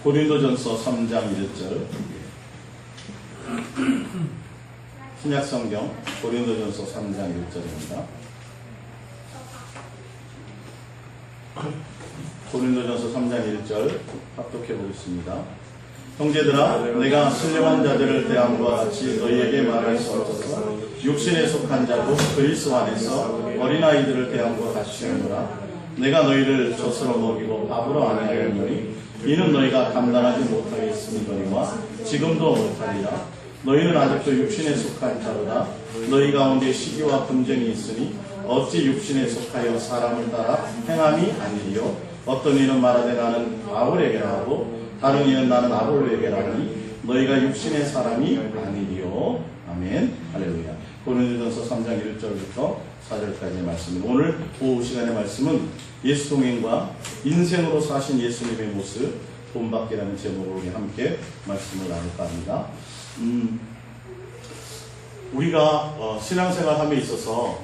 고린도전서 3장 1절. 신약성경 고린도전서 3장 1절입니다. 고린도전서 3장 1절 합독해 보겠습니다. 형제들아, 내가 신령한 자들을 대함과 같이 너희에게 말할 수 없어서 육신에 속한 자도 그리스도 안에서 어린아이들을 대함과 같이 하노라. 내가 너희를 젖으로 먹이고 밥으로 아니하였노니 이는 너희가 감당하지 못하겠으니거니와 지금도 못하리라. 너희는 아직도 육신에 속한 자로다. 너희 가운데 시기와 분쟁이 있으니 어찌 육신에 속하여 사람을 따라 행함이 아니리요. 어떤 이는 말하되 나는 바울에게라 하고 다른 이는 나는 아볼로에게라 하니 너희가 육신의 사람이 아니리요. 아멘. 할렐루야. 고린도전서 3장 1절부터 4절까지의 말씀입니다. 오늘 오후 시간의 말씀은 예수 동행과 인생으로 사신 예수님의 모습 본받기라는 제목으로 함께 말씀을 나눌까 합니다. 우리가 신앙생활함에 있어서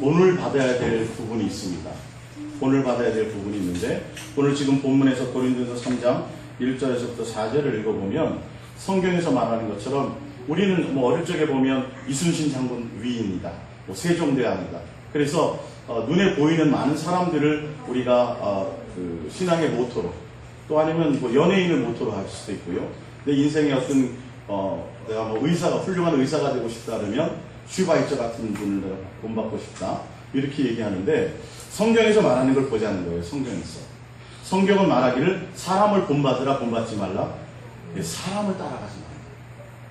본을 받아야 될 부분이 있습니다. 본을 받아야 될 부분이 있는데 오늘 지금 본문에서 고린도전서 3장 1절에서부터 4절을 읽어보면 성경에서 말하는 것처럼 우리는 어릴 적에 보면 이순신 장군 위입니다. 세종대왕이다. 그래서 눈에 보이는 많은 사람들을 우리가 그 신앙의 모토로 또 아니면 연예인을 모토로 할 수도 있고요. 내 인생의 어떤 내가 의사가 훌륭한 의사가 되고 싶다 그러면 슈바이처 같은 분을 내가 본받고 싶다 이렇게 얘기하는데 성경에서 말하는 걸 보자는 거예요. 성경은 말하기를 사람을 본받으라 본받지 말라. 사람을 따라가지 말라.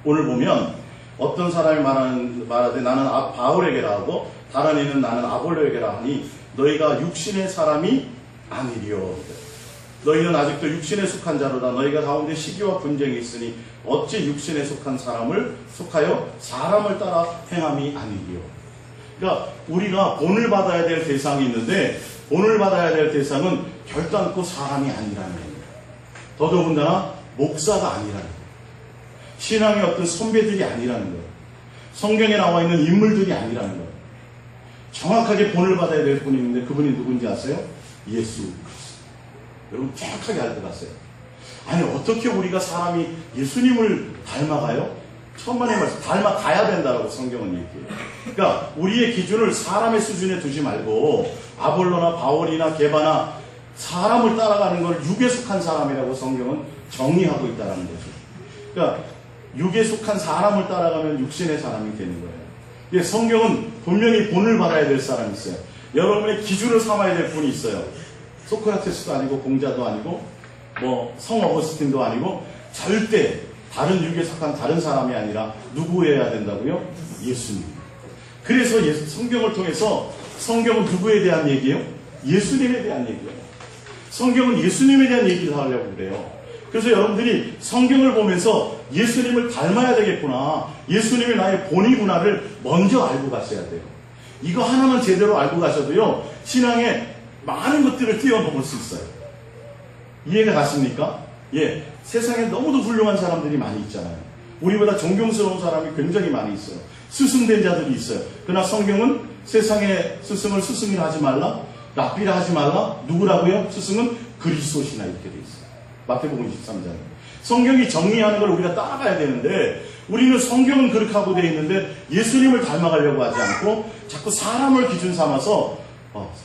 오늘 보면 어떤 사람이 말하되 나는 바울에게라 하고 다른 이는 나는 아볼로에게라 하니 너희가 육신의 사람이 아니리요. 너희는 아직도 육신에 속한 자로다. 너희가 가운데 시기와 분쟁이 있으니 어찌 육신에 속한 사람을 속하여 사람을 따라 행함이 아니리요. 그러니까 우리가 본을 받아야 될 대상이 있는데 본을 받아야 될 대상은 결단코 사람이 아니라는 겁니다. 더더군다나 목사가 아니라는 거예요. 신앙의 어떤 선배들이 아니라는 거예요. 성경에 나와 있는 인물들이 아니라는 거예요. 정확하게 본을 받아야 될 분이 있는데 그분이 누군지 아세요? 예수 그리스도. 여러분 정확하게 알 것 같아요. 아니 어떻게 우리가 사람이 예수님을 닮아가요? 천만의 말씀 닮아가야 된다라고 성경은 얘기해요. 그러니까 우리의 기준을 사람의 수준에 두지 말고 아볼로나 바울이나 게바나 사람을 따라가는 걸 육에 속한 사람이라고 성경은 정의하고 있다는 거죠. 그러니까 육에 속한 사람을 따라가면 육신의 사람이 되는 거예요. 성경은 분명히 본을 받아야 될 사람이 있어요. 여러분의 기준을 삼아야 될 분이 있어요. 소크라테스도 아니고 공자도 아니고 성 어거스틴도 아니고 절대 다른 육에 속한 다른 사람이 아니라 누구여야 된다고요? 예수님. 그래서 성경을 통해서 성경은 누구에 대한 얘기예요? 예수님에 대한 얘기예요. 성경은 예수님에 대한 얘기를 하려고 그래요. 그래서 여러분들이 성경을 보면서 예수님을 닮아야 되겠구나. 예수님이 나의 본이구나를 먼저 알고 가셔야 돼요. 이거 하나만 제대로 알고 가셔도요. 신앙에 많은 것들을 뛰어넘을 수 있어요. 이해가 갔습니까? 예. 세상에 너무도 훌륭한 사람들이 많이 있잖아요. 우리보다 존경스러운 사람이 굉장히 많이 있어요. 스승된 자들이 있어요. 그러나 성경은 세상의 스승을 스승이라 하지 말라. 랍비라 하지 말라. 누구라고요? 스승은 그리스도시나 이렇게 돼 있어요. 마태복음 23장에. 성경이 정리하는 걸 우리가 따라가야 되는데 우리는 성경은 그렇게 하고 되어 있는데 예수님을 닮아가려고 하지 않고 자꾸 사람을 기준 삼아서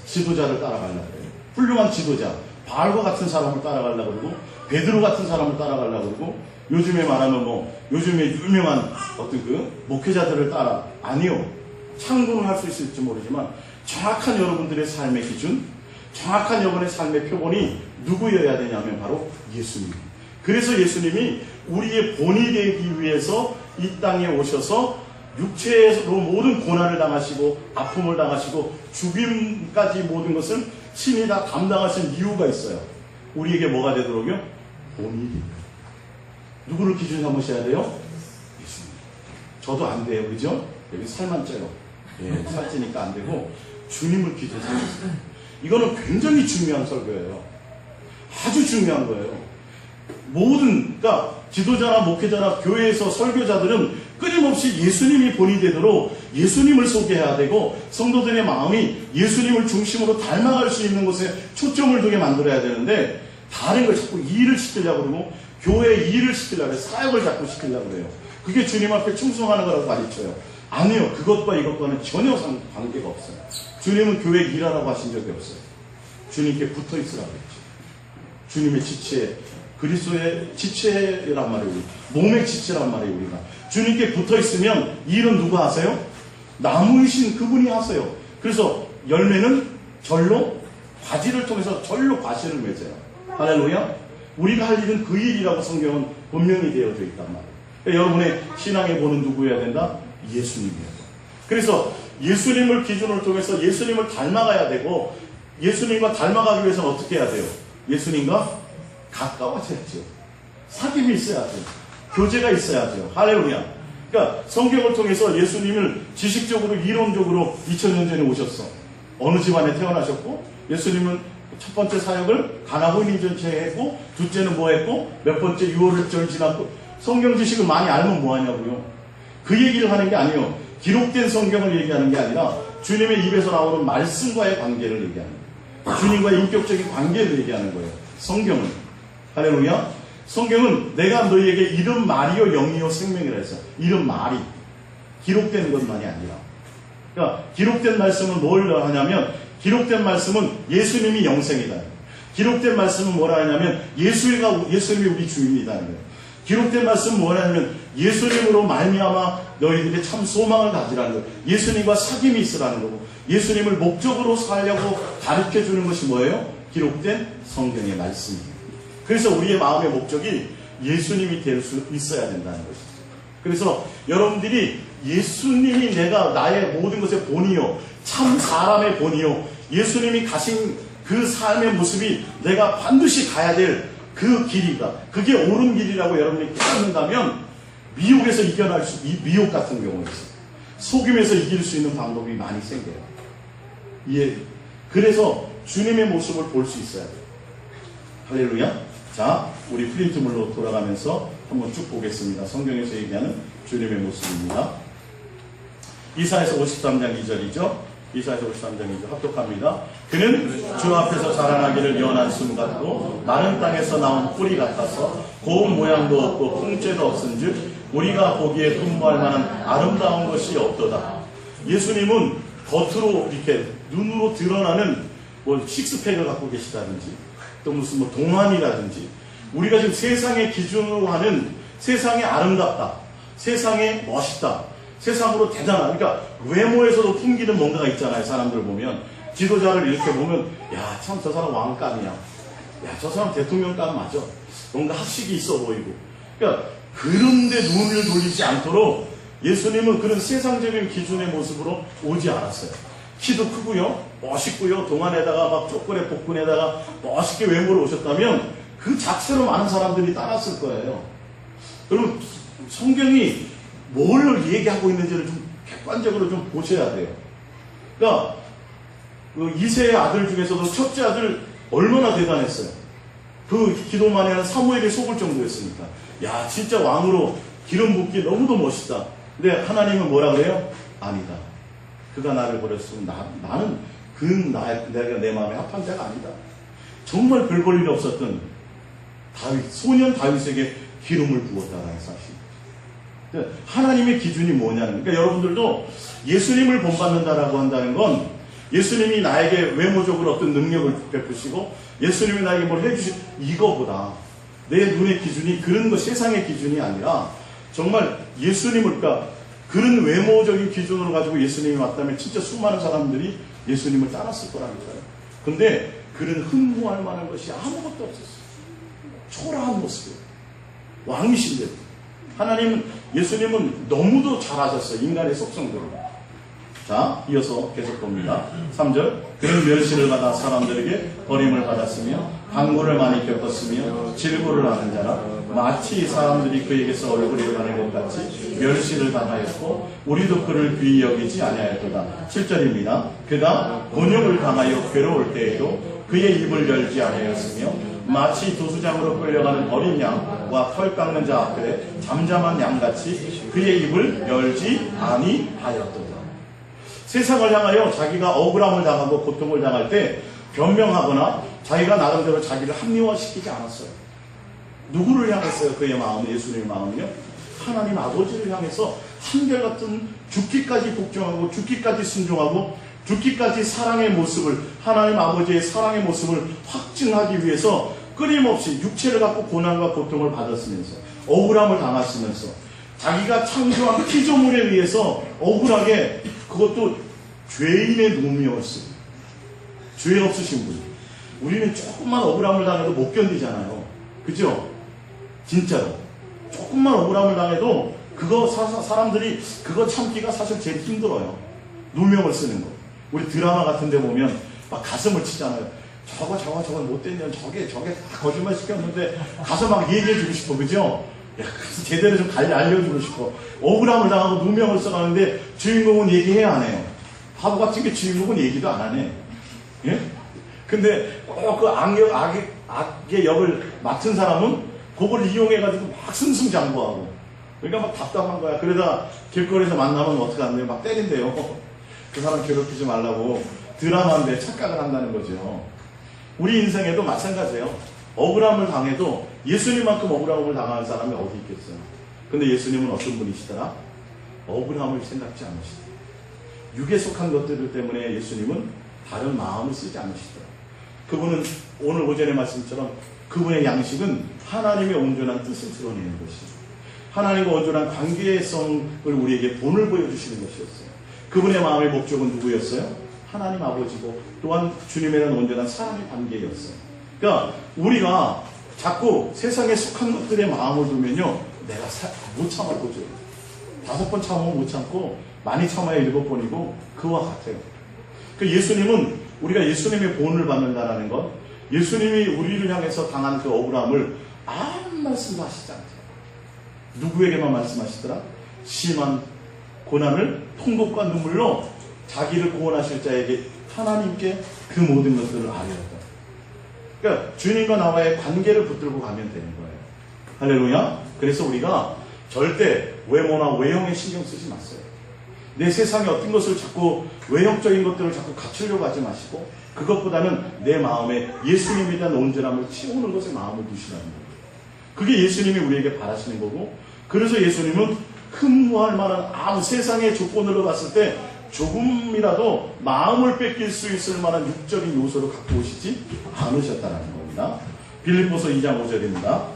지도자를 따라가려고 해요. 훌륭한 지도자. 바알과 같은 사람을 따라가려고 그러고 베드로 같은 사람을 따라가려고 그러고 요즘에 말하면 요즘에 유명한 어떤 목회자들을 따라 아니요. 참고는 할 수 있을지 모르지만 정확한 여러분들의 삶의 기준 정확한 여러분의 삶의 표본이 누구여야 되냐면 바로 예수님. 그래서 예수님이 우리의 본이 되기 위해서 이 땅에 오셔서 육체로 모든 고난을 당하시고 아픔을 당하시고 죽임까지 모든 것을 친히 다 담당하신 이유가 있어요. 우리에게 뭐가 되도록요? 본이 됩니다. 누구를 기준 삼으셔야 돼요? 예수님. 저도 안 돼요. 그죠? 여기 살만 쪄요. 예, 살찌니까 안 되고 주님을 기준 삼으세요. 이거는 굉장히 중요한 설교예요. 아주 중요한 거예요. 그러니까 지도자나 목회자나 교회에서 설교자들은 끊임없이 예수님이 본이 되도록 예수님을 소개해야 되고 성도들의 마음이 예수님을 중심으로 닮아갈 수 있는 곳에 초점을 두게 만들어야 되는데 다른 걸 자꾸 일을 시키려고 그러고 교회 일을 시키려고 해요. 사역을 자꾸 시키려고 그래요. 그게 주님 앞에 충성하는 거라고 가르쳐요. 아니요. 그것과 이것과는 전혀 관계가 없어요. 주님은 교회 일하라고 하신 적이 없어요. 주님께 붙어 있으라고 했죠. 주님의 지체, 그리스도의 지체란 말이에요. 몸의 지체란 말이에요. 우리가 주님께 붙어 있으면 일은 누가 하세요? 나무이신 그분이 하세요. 그래서 열매는 절로 과지를 통해서 절로 과실을 맺어요. 할렐루야. 우리가 할 일은 그 일이라고 성경은 분명히 되어져 있단 말이에요. 그러니까 여러분의 신앙의 본은 누구여야 된다? 예수님이어야 된다. 그래서 예수님을 기준으로 통해서 예수님을 닮아가야 되고, 예수님과 닮아가기 위해서는 어떻게 해야 돼요? 예수님과 가까워져야죠. 사귐이 있어야죠. 교제가 있어야죠. 할렐루야. 그러니까 성경을 통해서 예수님을 지식적으로 이론적으로 2000년 전에 오셨어. 어느 집안에 태어나셨고, 예수님은 첫 번째 사역을 가나보인 전체에 했고, 둘째는 뭐 했고, 몇 번째 유월절 지났고, 성경 지식을 많이 알면 뭐 하냐고요. 그 얘기를 하는 게 아니에요. 기록된 성경을 얘기하는 게 아니라 주님의 입에서 나오는 말씀과의 관계를 얘기하는 거예요. 주님과의 인격적인 관계를 얘기하는 거예요. 성경은. 할렐루야. 성경은 내가 너희에게 이런 말이요 영이요 생명이라 했어. 이런 말이 기록된 것만이 아니라, 그러니까 기록된 말씀은 뭘 하냐면, 기록된 말씀은 예수님이 영생이다. 기록된 말씀은 뭐라 하냐면 예수님이 우리 주입니다. 기록된 말씀은 뭐라 하냐면 예수님으로 말미암아 너희들이 참 소망을 가지라는 거예요. 예수님과 사귐이 있으라는 거고, 예수님을 목적으로 살려고 가르쳐주는 것이 뭐예요? 기록된 성경의 말씀이에요. 그래서 우리의 마음의 목적이 예수님이 될 수 있어야 된다는 것이죠. 그래서 여러분들이 예수님이 내가 나의 모든 것의 본이요, 참 사람의 본이요, 예수님이 가신 그 삶의 모습이 내가 반드시 가야 될 그 길이다. 그게 옳은 길이라고 여러분이 깨닫는다면 미혹에서 이겨날 수, 미혹 같은 경우에서 속임에서 이길 수 있는 방법이 많이 생겨요. 예. 그래서 주님의 모습을 볼 수 있어야 돼요. 할렐루야. 자, 우리 프린트물로 돌아가면서 한번 쭉 보겠습니다. 성경에서 얘기하는 주님의 모습입니다. 이사야서 53장 2절이죠. 이사야서 53장 2절 합독합니다. 그는 주 앞에서 자라나기를 연한 숨 같고 마른 땅에서 나온 뿌리 같아서 고운 모양도 없고 풍채도 없은즉 우리가 보기에 흠모할 만한 아름다운 것이 없도다. 예수님은 겉으로 이렇게 눈으로 드러나는 뭐 식스팩을 갖고 계시다든지 또 무슨 뭐 동안이라든지, 우리가 지금 세상의 기준으로 하는 세상에 아름답다, 세상에 멋있다, 세상으로 대단하다, 그러니까 외모에서도 풍기는 뭔가가 있잖아요. 사람들 보면, 지도자를 이렇게 보면 야, 참 저 사람 왕감이야, 야, 저 사람 대통령감 맞아, 뭔가 학식이 있어 보이고. 그러니까 그런데 눈을 돌리지 않도록 예수님은 그런 세상적인 기준의 모습으로 오지 않았어요. 키도 크고요, 멋있고요, 동안에다가 막 조건에 복근에다가 멋있게 외모로 오셨다면 그 자체로 많은 사람들이 따랐을 거예요. 여러분, 성경이 뭘 얘기하고 있는지를 좀 객관적으로 좀 보셔야 돼요. 그러니까 그 이새의 아들 중에서도 첫째 아들 얼마나 대단했어요. 그 기도만 해야 사무엘이 속을 정도였으니까, 야, 진짜 왕으로 기름 붓기 너무도 멋있다. 근데 하나님은 뭐라 그래요? 아니다. 그가 나를 버렸으면 나는 내가 내 마음에 합한 자가 아니다. 정말 별 볼 일 없었던 다윗, 소년 다윗에게 기름을 부었다라는 사실. 하나님의 기준이 뭐냐는, 그러니까 여러분들도 예수님을 본받는다라고 한다는 건 예수님이 나에게 외모적으로 어떤 능력을 베푸시고 예수님이 나에게 뭘 해주시, 이거보다 내 눈의 기준이 그런 거, 세상의 기준이 아니라 정말 예수님을, 그러니까 그런 외모적인 기준으로 가지고 예수님이 왔다면 진짜 수많은 사람들이 예수님을 따랐을 거라니까요. 근데 그런 흠모할 만한 것이 아무것도 없었어요. 초라한 모습이에요. 왕이신데. 하나님은, 예수님은 너무도 잘하셨어요. 인간의 속성대로. 자, 이어서 계속 봅니다. 3절. 그는 멸시를 받아 사람들에게 버림을 받았으며 강고를 많이 겪었으며 질고를 하는 자라 마치 사람들이 그에게서 얼굴이 가는 것 같이 멸시를 당하였고 우리도 그를 귀히 여기지 아니하였도다. 7절입니다. 그가 곤욕을 당하여 괴로울 때에도 그의 입을 열지 아니하였으며 마치 도수장으로 끌려가는 어린 양과 털 깎는 자 앞에 잠잠한 양같이 그의 입을 열지 아니하였도다. 세상을 향하여 자기가 억울함을 당하고 고통을 당할 때 변명하거나 자기가 나름대로 자기를 합리화시키지 않았어요. 누구를 향했어요? 그의 마음, 예수님의 마음은요? 하나님 아버지를 향해서 한결같은 죽기까지 복종하고 죽기까지 순종하고 죽기까지 사랑의 모습을, 하나님 아버지의 사랑의 모습을 확증하기 위해서 끊임없이 육체를 갖고 고난과 고통을 받았으면서 억울함을 당하시면서 자기가 창조한 피조물에 의해서 억울하게, 그것도 죄인의 누명이었어요. 죄 없으신 분. 우리는 조금만 억울함을 당해도 못 견디잖아요. 그죠? 진짜로. 조금만 억울함을 당해도 그거 사람들이 그거 참기가 사실 제일 힘들어요. 누명을 쓰는 거. 우리 드라마 같은 데 보면 막 가슴을 치잖아요. 저거 못된 년 저게 다 거짓말 시켰는데 가서 막 얘기해주고 싶어. 그죠? 야, 가서 제대로 좀 알려주고 싶어. 억울함을 당하고 누명을 써가는데 주인공은 얘기해야 안 해요. 바보 같은 게 주인공은 얘기도 안 하네. 예? 근데 그 악의 역을 맡은 사람은 그걸 이용해가지고 막 승승장구하고. 그러니까 막 답답한 거야. 그러다 길거리에서 만나면 어떡하는데 막 때린대요. 그 사람 괴롭히지 말라고. 드라마인데 착각을 한다는 거죠. 우리 인생에도 마찬가지예요. 억울함을 당해도 예수님만큼 억울함을 당하는 사람이 어디 있겠어요. 근데 예수님은 어떤 분이시더라? 억울함을 생각지 않으시더라. 육에 속한 것들 때문에 예수님은 다른 마음을 쓰지 않으시더라. 그분은 오늘 오전의 말씀처럼 그분의 양식은 하나님의 온전한 뜻을 드러내는 것이죠. 하나님과 온전한 관계성을 우리에게 본을 보여주시는 것이었어요. 그분의 마음의 목적은 누구였어요? 하나님 아버지고 또한 주님에 대한 온전한 사랑의 관계였어요. 그러니까 우리가 자꾸 세상에 속한 것들의 마음을 두면요, 내가 못 참아 보죠. 5번 참으면 못 참고 많이 참아야 7번이고 그와 같아요. 그 예수님은 우리가 예수님의 본을 받는다는 것, 예수님이 우리를 향해서 당한 그 억울함을 아무 말씀도 하시지 않대요. 누구에게만 말씀하시더라? 심한 고난을 통곡과 눈물로 자기를 구원하실 자에게 하나님께 그 모든 것들을 아뢰었다. 그러니까 주님과 나와의 관계를 붙들고 가면 되는 거예요. 할렐루야. 그래서 우리가 절대 외모나 외형에 신경 쓰지 마세요. 내 세상에 어떤 것을 자꾸 외형적인 것들을 자꾸 갖추려고 하지 마시고 그것보다는 내 마음에 예수님에 대한 온전함을 채우는 것에 마음을 두시라는 거예요. 그게 예수님이 우리에게 바라시는 거고, 그래서 예수님은 흠모할 만한 아무 세상의 조건으로 봤을 때 조금이라도 마음을 뺏길 수 있을 만한 육적인 요소를 갖고 오시지 않으셨다는 겁니다. 빌립보서 2장 5절입니다.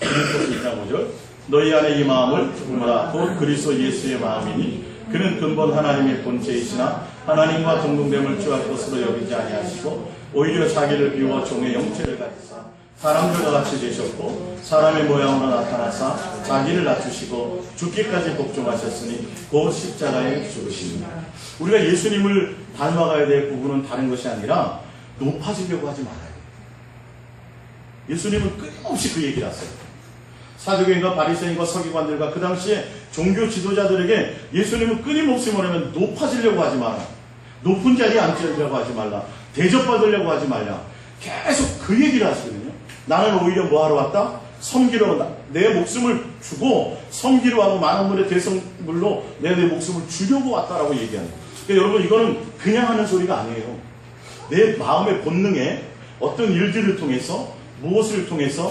빌립보서 2장 5절. 너희 안에 이 마음을 품으라. 곧 그리스도 예수의 마음이니 그는 근본 하나님의 본체이시나 하나님과 동등됨을 취할 것으로 여기지 아니하시고 오히려 자기를 비워 종의 형체를 가지사 사람들과 같이 되셨고 사람의 모양으로 나타나사 자기를 낮추시고 죽기까지 복종하셨으니 곧 십자가에 죽으십니다. 우리가 예수님을 닮아가야 될 부분은 다른 것이 아니라 높아지려고 하지 말아야 돼요. 예수님은 끊임없이 그 얘기를 하세요. 사두개인과 바리새인과 서기관들과 그 당시에 종교 지도자들에게 예수님은 끊임없이 뭐냐면 높아지려고 하지 마라. 높은 자리에 앉으려고 하지 말라. 대접받으려고 하지 말라. 계속 그 얘기를 하시거든요. 나는 오히려 뭐 하러 왔다? 섬기러 내 목숨을 주고 섬기러 하고 많은 분의 대성물로 내 목숨을 주려고 왔다라고 얘기하는 거예요. 그러니까 여러분 이거는 그냥 하는 소리가 아니에요. 내 마음의 본능에 어떤 일들을 통해서 무엇을 통해서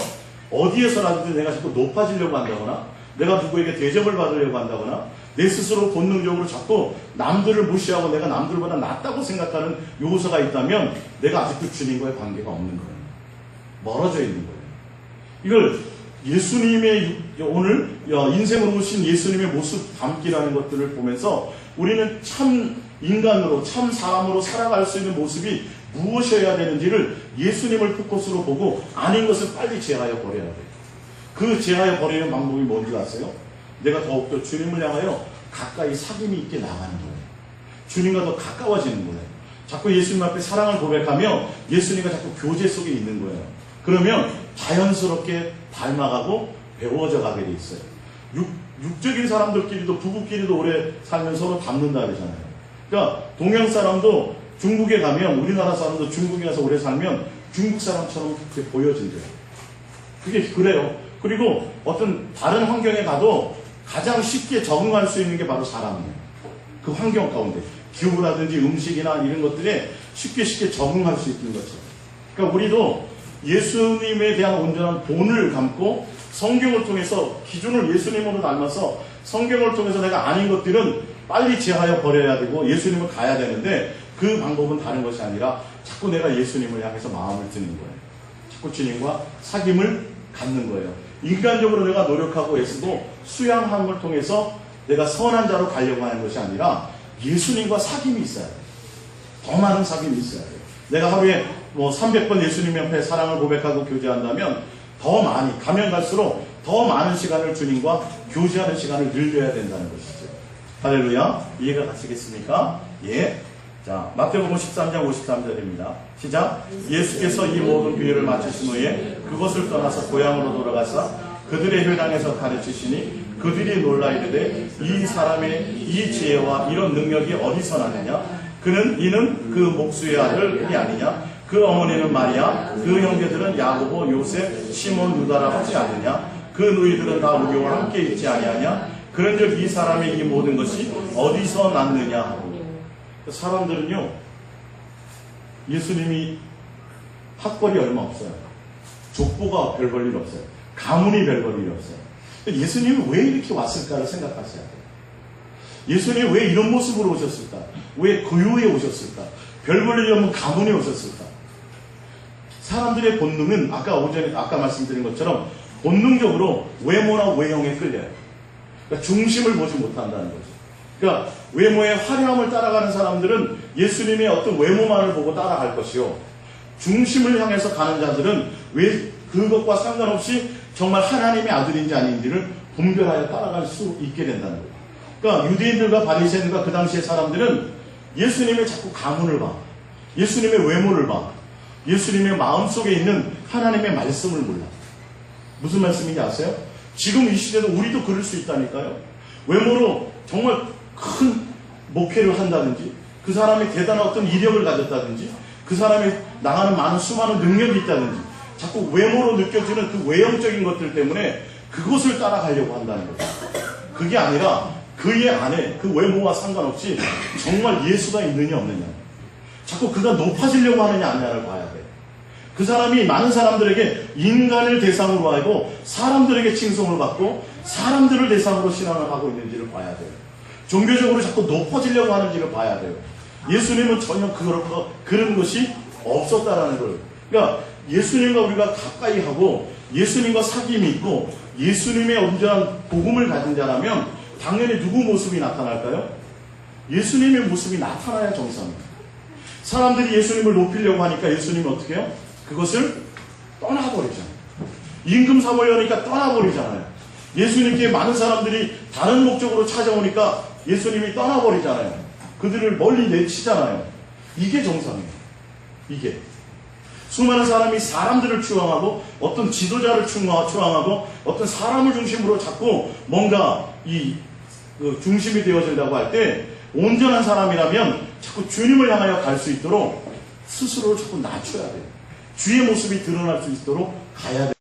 어디에서라도 내가 자꾸 높아지려고 한다거나 내가 누구에게 대접을 받으려고 한다거나 내 스스로 본능적으로 자꾸 남들을 무시하고 내가 남들보다 낫다고 생각하는 요소가 있다면 내가 아직도 주님과의 관계가 없는 거예요. 멀어져 있는 거예요. 이걸 예수님의 오늘 인생으로 오신 예수님의 모습 담기라는 것들을 보면서 우리는 참 인간으로 참 사람으로 살아갈 수 있는 모습이 무엇이어야 되는지를 예수님을 포커스로 보고 아닌 것을 빨리 제하여 버려야 돼요. 그 제하여 버리는 방법이 뭔지 아세요? 내가 더욱더 주님을 향하여 가까이 사귐이 있게 나가는 거예요. 주님과 더 가까워지는 거예요. 자꾸 예수님 앞에 사랑을 고백하며 예수님과 자꾸 교제 속에 있는 거예요. 그러면 자연스럽게 닮아가고 배워져 가게 돼 있어요. 육적인 사람들끼리도 부부끼리도 오래 살면 서로 닮는다 그러잖아요. 그러니까 동양 사람도 중국에 가면 우리나라 사람도 중국에 가서 오래 살면 중국 사람처럼 그렇게 보여진대요. 그게 그래요. 그리고 어떤 다른 환경에 가도 가장 쉽게 적응할 수 있는 게 바로 사람이에요. 그 환경 가운데 기후라든지 음식이나 이런 것들에 쉽게 적응할 수 있는 것처럼. 그러니까 우리도 예수님에 대한 온전한 본을 감고 성경을 통해서 기준을 예수님으로 닮아서 성경을 통해서 내가 아닌 것들은 빨리 제하여 버려야 되고 예수님을 가야 되는데 그 방법은 다른 것이 아니라 자꾸 내가 예수님을 향해서 마음을 드는 거예요. 자꾸 주님과 사귐을 갖는 거예요. 인간적으로 내가 노력하고 애쓰고 수양함을 통해서 내가 선한 자로 가려고 하는 것이 아니라 예수님과 사귐이 있어야 돼요. 더 많은 사귐이 있어야 돼요. 내가 하루에 300번 예수님 옆에 사랑을 고백하고 교제한다면 더 많이 가면 갈수록 더 많은 시간을 주님과 교제하는 시간을 늘려야 된다는 것이죠. 할렐루야. 이해가 가시겠습니까? 예. 자, 마태복음 13장 53절입니다. 시작. 예수께서 이 모든 비유를 마치신 후에 그것을 떠나서 고향으로 돌아가사 그들의 회당에서 가르치시니 그들이 놀라 이르되 이 사람의 이 지혜와 이런 능력이 어디서 나느냐? 이는 그 목수의 아들이 아니냐? 그 어머니는 마리아, 그 형제들은 야고보, 요셉, 시몬, 유다라 하지 않느냐? 그 누이들은 다 우리와 함께 있지 아니하냐? 그런즉 이 사람의 이 모든 것이 어디서 났느냐 하고. 사람들은요, 예수님이 학벌이 얼마 없어요. 족보가 별 볼 일 없어요. 가문이 별 볼 일 없어요. 예수님이 왜 이렇게 왔을까를 생각하셔야 돼요. 예수님이 왜 이런 모습으로 오셨을까? 왜 고요에 오셨을까? 별 볼 일이 없는 가문에 오셨을까? 사람들의 본능은 아까 말씀드린 것처럼 본능적으로 외모나 외형에 끌려요. 그러니까 중심을 보지 못한다는 거죠. 그러니까 외모의 화려함을 따라가는 사람들은 예수님의 어떤 외모만을 보고 따라갈 것이요. 중심을 향해서 가는 자들은 왜 그것과 상관없이 정말 하나님의 아들인지 아닌지를 분별하여 따라갈 수 있게 된다는 거예요. 그러니까 유대인들과 바리새인과 그 당시의 사람들은 예수님의 자꾸 가문을 봐. 예수님의 외모를 봐. 예수님의 마음속에 있는 하나님의 말씀을 몰라. 무슨 말씀인지 아세요? 지금 이 시대도 우리도 그럴 수 있다니까요. 외모로 정말 큰 목회를 한다든지 그 사람이 대단한 어떤 이력을 가졌다든지 그 사람이 나가는 많은 수많은 능력이 있다든지 자꾸 외모로 느껴지는 그 외형적인 것들 때문에 그것을 따라가려고 한다는 거죠. 그게 아니라 그의 안에 그 외모와 상관없이 정말 예수가 있느냐 없느냐, 자꾸 그가 높아지려고 하느냐 아니냐를 봐야 돼요. 그 사람이 많은 사람들에게 인간을 대상으로 하고 사람들에게 칭송을 받고 사람들을 대상으로 신앙을 하고 있는지를 봐야 돼요. 종교적으로 자꾸 높아지려고 하는지를 봐야 돼요. 예수님은 전혀 그런 것이 없었다라는 거예요. 그러니까 예수님과 우리가 가까이 하고 예수님과 사귐이 있고 예수님의 온전한 복음을 가진 자라면 당연히 누구 모습이 나타날까요? 예수님의 모습이 나타나야 정상입니다. 사람들이 예수님을 높이려고 하니까 예수님은 어떻게 해요? 그것을 떠나버리잖아요. 임금 삼으려니까 떠나버리잖아요. 예수님께 많은 사람들이 다른 목적으로 찾아오니까 예수님이 떠나버리잖아요. 그들을 멀리 내치잖아요. 이게 정상이에요. 이게. 수많은 사람이 사람들을 추앙하고 어떤 지도자를 추앙하고 어떤 사람을 중심으로 자꾸 뭔가 중심이 되어진다고 할 때 온전한 사람이라면 자꾸 주님을 향하여 갈 수 있도록 스스로를 자꾸 낮춰야 돼요. 주의 모습이 드러날 수 있도록 가야 돼요.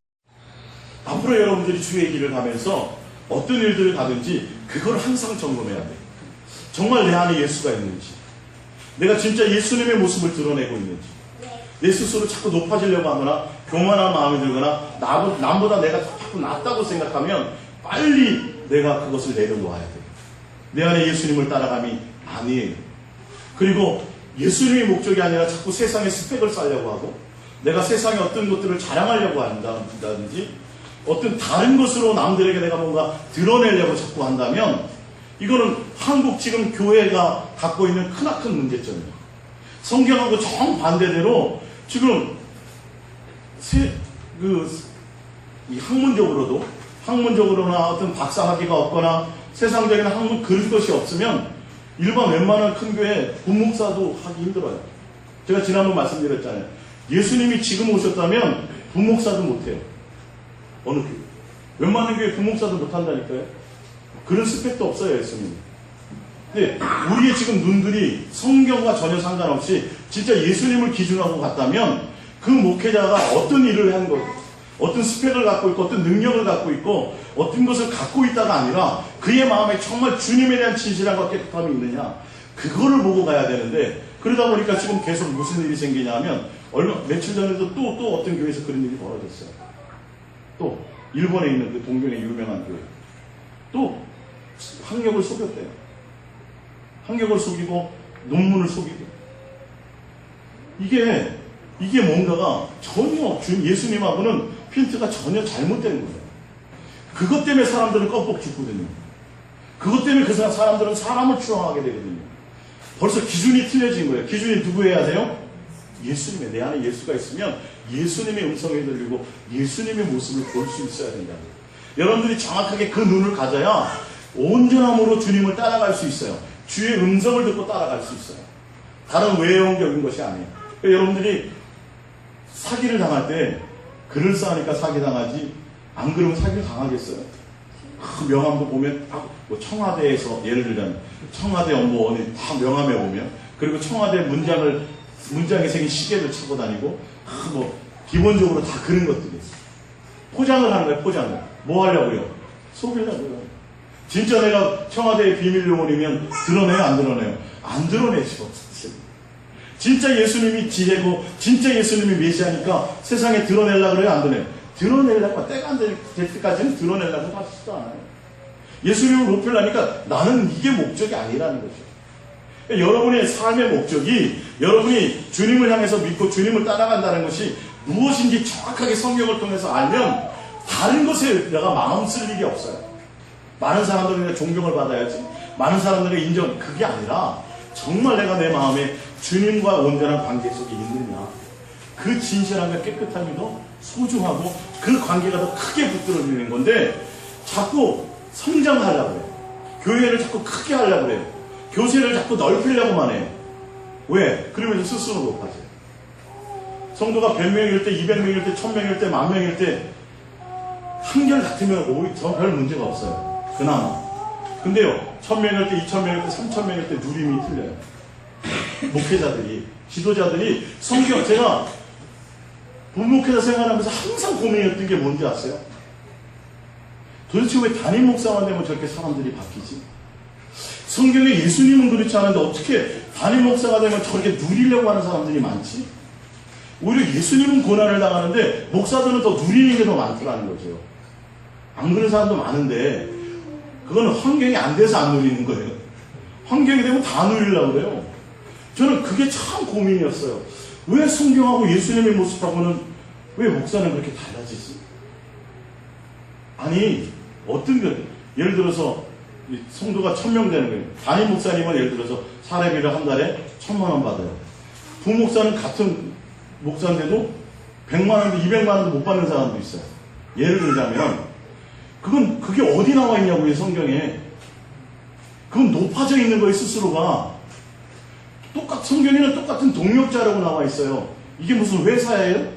앞으로 여러분들이 주의 길을 가면서 어떤 일들을 가든지 그걸 항상 점검해야 돼요. 정말 내 안에 예수가 있는지, 내가 진짜 예수님의 모습을 드러내고 있는지, 내 스스로 자꾸 높아지려고 하거나 교만한 마음이 들거나 남보다 내가 자꾸 낫다고 생각하면 빨리 내가 그것을 내려놓아야 돼요. 내 안에 예수님을 따라감이 아니에요. 그리고 예수님의 목적이 아니라 자꾸 세상의 스펙을 쌓으려고 하고 내가 세상에 어떤 것들을 자랑하려고 한다든지 어떤 다른 것으로 남들에게 내가 뭔가 드러내려고 자꾸 한다면 이거는 한국 지금 교회가 갖고 있는 크나큰 문제점이에요. 성경하고 정반대대로 지금 학문적으로나 어떤 박사학위가 없거나 세상적인 학문 그럴 것이 없으면 일반 웬만한 큰 교회 부목사도 하기 힘들어요. 제가 지난번 말씀드렸잖아요. 예수님이 지금 오셨다면 부목사도 못해요. 어느 교회. 웬만한 교회 부목사도 못한다니까요. 그런 스펙도 없어요, 예수님. 근데 우리의 지금 눈들이 성경과 전혀 상관없이 진짜 예수님을 기준하고 갔다면 그 목회자가 어떤 일을 한 것, 어떤 스펙을 갖고 있고 어떤 능력을 갖고 있고 어떤 것을 갖고 있다가 아니라 그의 마음에 정말 주님에 대한 진실함과 깨끗함이 있느냐, 그거를 보고 가야 되는데 그러다 보니까 지금 계속 무슨 일이 생기냐 하면 며칠 전에도 또 어떤 교회에서 그런 일이 벌어졌어요. 또 일본에 있는 그 동경의 유명한 교회. 또 학력을 속였대요. 학력을 속이고 논문을 속이고. 이게 뭔가가 전혀 예수님하고는 핀트가 전혀 잘못된 거예요. 그것 때문에 사람들은 껌뻑 죽거든요. 그것 때문에 그 사람들은 사람을 추앙하게 되거든요. 벌써 기준이 틀려진 거예요. 기준이 누구여야 돼요? 예수님의, 내 안에 예수가 있으면 예수님의 음성이 들리고 예수님의 모습을 볼 수 있어야 된다. 여러분들이 정확하게 그 눈을 가져야 온전함으로 주님을 따라갈 수 있어요. 주의 음성을 듣고 따라갈 수 있어요. 다른 외형적인 것이 아니에요. 그러니까 여러분들이 사기를 당할 때 그럴싸하니까 사기당하지 안 그러면 사기를 당하겠어요? 그 명함도 보면 뭐 청와대에서 예를 들자면 청와대 업무원이 다 명함에 보면 그리고 청와대 문장에 생긴 시계를 차고 다니고 뭐 기본적으로 다 그런 것들이 있어요. 포장을 하는 거예요. 포장을. 뭐 하려고요? 속이려고요. 진짜 내가 청와대의 비밀 요원이면 드러내요? 안 드러내요? 안 드러내죠. 진짜 예수님이 지혜고 진짜 예수님이 메시아니까 세상에 드러내려고 그래요? 안 드러내요? 드러내려고 때가 안 될 때까지는 드러내려고 하시지도 않아요. 예수님을 높이려니까 나는 이게 목적이 아니라는 거죠. 그러니까 여러분의 삶의 목적이 여러분이 주님을 향해서 믿고 주님을 따라간다는 것이 무엇인지 정확하게 성경을 통해서 알면 다른 것에 내가 마음 쓸 일이 없어요. 많은 사람들은 존경을 받아야지, 많은 사람들의 인정, 그게 아니라 정말 내가 내 마음에 주님과 온전한 관계 속에 있느냐, 그 진실함과 깨끗함이 더 소중하고 그 관계가 더 크게 붙들어지는 건데 자꾸 성장하려고 해요. 교회를 자꾸 크게 하려고 해요. 교세를 자꾸 넓히려고만 해요. 왜? 그러면서 스스로 높아져요. 성도가 100명일 때, 200명일 때, 1000명일 때, 10,000명일 때 한결같으면 오히려 별 문제가 없어요. 그나마. 근데요, 1000명일 때, 2000명일 때, 3000명일 때 누림이 틀려요. 목회자들이, 지도자들이 성경, 제가 부목회자 생활하면서 항상 고민이었던 게 뭔지 아세요? 도대체 왜 담임 목사만 되면 저렇게 사람들이 바뀌지? 성경에 예수님은 그렇지 않은데 어떻게 담임 목사가 되면 저렇게 누리려고 하는 사람들이 많지? 오히려 예수님은 고난을 당하는데 목사들은 더 누리는 게 더 많더라는 거죠. 안 그런 사람도 많은데 그거는 환경이 안 돼서 안 누리는 거예요. 환경이 되면 다 누리려고 그래요. 저는 그게 참 고민이었어요. 왜 성경하고 예수님의 모습하고는 왜 목사는 그렇게 달라지지? 아니 어떤 게 예를 들어서 성도가 1000명 되는 거예요. 담임 목사님은 예를 들어서 사례비를 한 달에 1000만 원 받아요. 부목사는 같은 목사인데도 100만 원도 200만 원도 못 받는 사람도 있어요. 예를 들자면 그게 어디 나와 있냐고요, 성경에. 그건 높아져 있는 거예요, 스스로가. 성경에는 똑같은 동력자라고 나와 있어요. 이게 무슨 회사예요?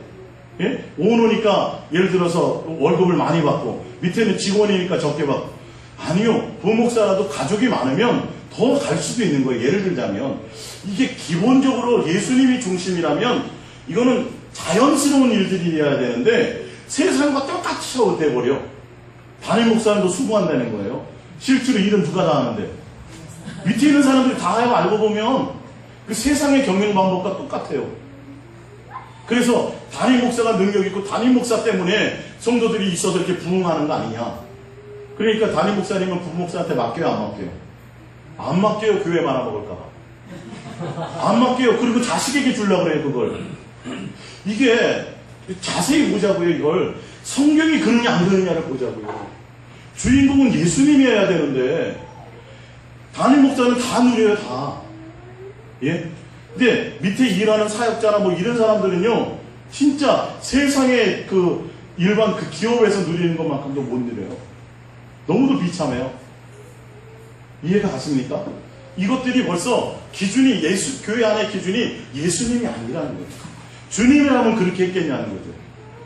예? 오너니까 예를 들어서 월급을 많이 받고 밑에는 직원이니까 적게 받고. 아니요. 부목사라도 가족이 많으면 더 갈 수도 있는 거예요. 예를 들자면 이게 기본적으로 예수님이 중심이라면 이거는 자연스러운 일들이어야 되는데 세상과 똑같이 돼버려. 담임 목사님도 수고한다는 거예요. 실제로 일은 누가 다 하는데 밑에 있는 사람들이 다 해요. 알고 보면 그 세상의 경영 방법과 똑같아요. 그래서 담임 목사가 능력 있고 담임 목사 때문에 성도들이 있어서 이렇게 부흥하는 거 아니냐. 그러니까 담임 목사님은 부목사한테 맡겨요, 안 맡겨요? 안 맡겨요. 교회 말아먹을까 봐. 안 맡겨요. 그리고 자식에게 주려고 그래요, 그걸. 이게 자세히 보자고요. 이걸 성경이 그러냐 안 그러냐를 보자고요. 주인공은 예수님이어야 되는데 담임 목사는 다 누려요, 다. 예? 근데 밑에 일하는 사역자나 뭐 이런 사람들은요, 진짜 세상의 그 일반 그 기업에서 누리는 것만큼도 못 누려요. 너무도 비참해요. 이해가 갔습니까? 이것들이 벌써 기준이 교회 안의 기준이 예수님이 아니라는 거예요. 주님이라면 그렇게 했겠냐는 거죠.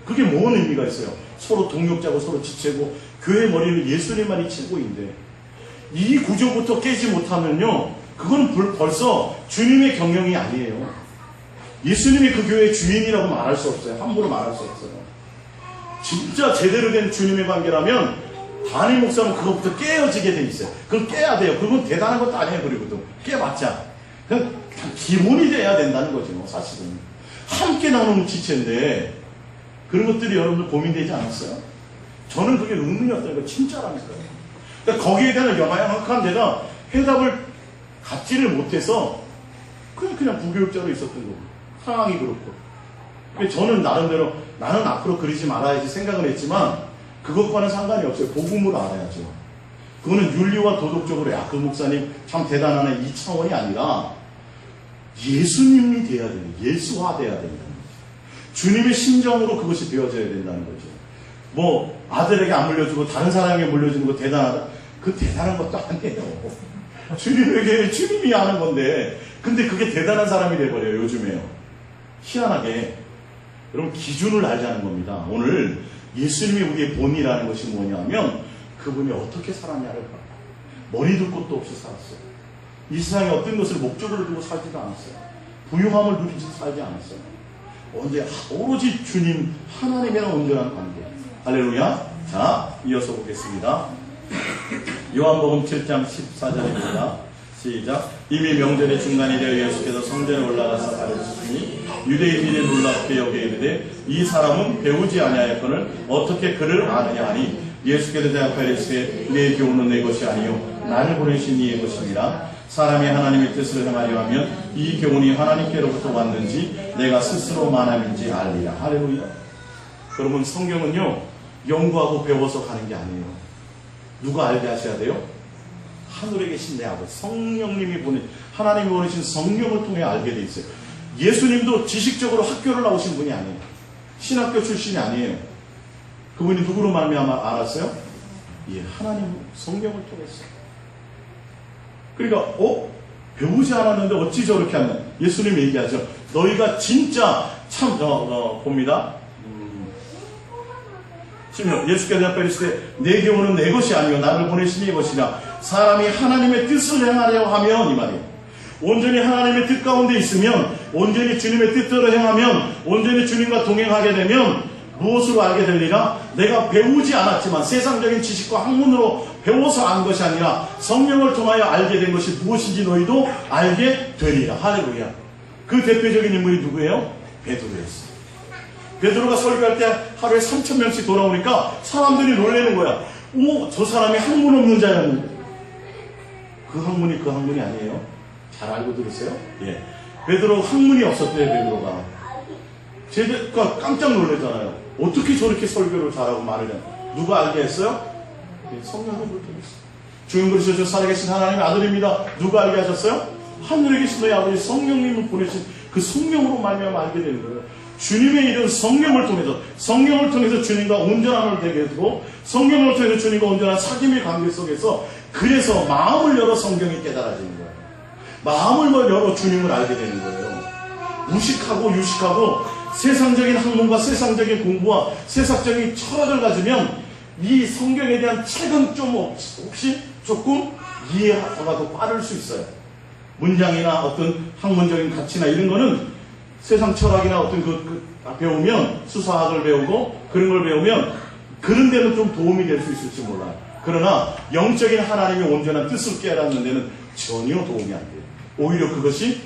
그게 뭔 의미가 있어요? 서로 동력자고 서로 지체고 교회 머리는 예수님만이 최고인데 이 구조부터 깨지 못하면요, 그건 벌써 주님의 경영이 아니에요. 예수님이 그 교회의 주인이라고 말할 수 없어요. 함부로 말할 수 없어요. 진짜 제대로 된 주님의 관계라면 담임 목사는 그것부터 깨어지게 돼 있어요. 그건 깨야 돼요. 그건 대단한 것도 아니에요. 그리고도 깨봤자 그냥 기본이 돼야 된다는 거죠, 사실은. 함께 나누는 지체인데 그런 것들이 여러분들 고민되지 않았어요? 저는 그게 의문이었다는 거 진짜라니까요. 그러니까 거기에 대한 영악한 제가 해답을 갖지를 못해서 그냥 부교육자로 있었던 거고 상황이 그렇고. 근데 저는 나름대로 나는 앞으로 그러지 말아야지 생각을 했지만 그것과는 상관이 없어요. 복음으로 알아야죠. 그거는 윤리와 도덕적으로 야, 그 목사님 참 대단하네 이 차원이 아니라 예수님이 돼야 되는, 예수화돼야 된다는 거죠. 주님의 심정으로 그것이 되어져야 된다는 거죠. 뭐 아들에게 안 물려주고 다른 사람에게 물려주는 거 대단하다? 그 대단한 것도 아니에요. 주님에게 주님이 하는 건데 근데 그게 대단한 사람이 돼버려요. 요즘에요. 희한하게 여러분 기준을 알자는 겁니다. 오늘 예수님이 우리의 본이라는 것이 뭐냐면 그분이 어떻게 살았냐를 봐요. 머리둘 곳도 없이 살았어요. 이 세상에 어떤 것을 목적으로 두고 살지도 않았어요. 부유함을 누리지 살지 않았어요. 언제 오로지 주님 하나님이랑 온전한 관계. 할렐루야. 자, 이어서 보겠습니다. 요한복음 7장 14절입니다. 시작. 이미 명절의 중간이 되어 예수께서 성전에 올라가서 가르치시니 유대인들이 놀랍게 여겨 이르되 이 사람은 배우지 아니하였거늘 어떻게 그를 아느냐 하니 예수께서 대답하여 이르시되 내 교훈은 내 것이 아니요 나를 보내신 이의 것이니라. 사람이 하나님의 뜻을 행하려 하면 이 교훈이 하나님께로부터 왔는지 내가 스스로 말함인지 알리라. 할렐루야. 여러분 성경은요 연구하고 배워서 가는 게 아니에요. 누가 알게 하셔야 돼요? 하늘에 계신 내 아버지 성령님이 하나님이 보내신 성령을 통해 알게 돼 있어요. 예수님도 지식적으로 학교를 나오신 분이 아니에요. 신학교 출신이 아니에요. 그분이 누구로 말미암아 알았어요? 예, 하나님 성령을 통해서. 그러니까 배우지 않았는데 어찌 저렇게 하냐. 예수님이 얘기하죠. 너희가 진짜 참 봅니다. 예수께서 대답하여 이르시되 내 교훈은 내 것이 아니요 나를 보내신 이의 것이라. 사람이 하나님의 뜻을 행하려 하면 이 말이에요. 온전히 하나님의 뜻 가운데 있으면 온전히 주님의 뜻대로 행하면 온전히 주님과 동행하게 되면 무엇으로 알게 되리라? 내가 배우지 않았지만 세상적인 지식과 학문으로 배워서 안 것이 아니라 성령을 통하여 알게 된 것이 무엇인지 너희도 알게 되리라. 할렐루야. 그 대표적인 인물이 누구예요? 베드로였어요. 베드로가 설교할 때 하루에 3,000명씩 돌아오니까 사람들이 놀라는 거야. 저 사람이 학문 없는 자였는데. 그 학문이 아니에요. 잘 알고 들으세요? 예. 베드로 학문이 없었대요, 베드로가. 제가 깜짝 놀랐잖아요. 어떻게 저렇게 설교를 잘하고 말을 해요? 누가 알게 했어요? 예, 성령을 그렇게 했어요. 주님 그러셔서 살아계신 하나님의 아들입니다. 누가 알게 하셨어요? 하늘에 계신 너희 아버지 성령님을 보내신 그 성령으로 말미암아 알게 되는 거예요. 주님의 일은 성령을 통해서 주님과 온전함을 되게 되고 성령을 통해서 주님과 온전한 사귐의 관계 속에서 그래서 마음을 열어 성경이 깨달아지는 거예요. 마음을 열어 주님을 알게 되는 거예요. 무식하고 유식하고 세상적인 학문과 세상적인 공부와 세상적인 철학을 가지면 이 성경에 대한 책은 좀 혹시 조금 이해가 더 빠를 수 있어요. 문장이나 어떤 학문적인 가치나 이런 거는 세상 철학이나 어떤 배우면 수사학을 배우고 그런 걸 배우면 그런 데는 좀 도움이 될 수 있을지 몰라요. 그러나 영적인 하나님의 온전한 뜻을 깨닫는 데는 전혀 도움이 안 돼요. 오히려 그것이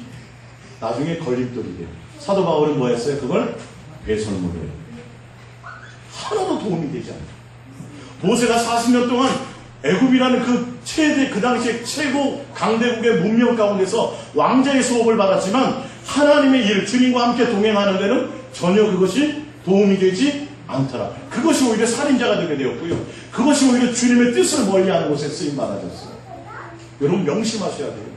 나중에 걸림돌이 돼요. 사도 바울은 뭐 했어요? 그걸 배설물로 해요. 하나도 도움이 되지 않아요. 모세가 40년 동안 애굽이라는 그 당시에 최고 강대국의 문명 가운데서 왕자의 수업을 받았지만 하나님의 일, 주님과 함께 동행하는 데는 전혀 그것이 도움이 되지 않더라. 그것이 오히려 살인자가 되게 되었고요. 그것이 오히려 주님의 뜻을 멀리하는 곳에 쓰임받아졌어요. 여러분 명심하셔야 돼요.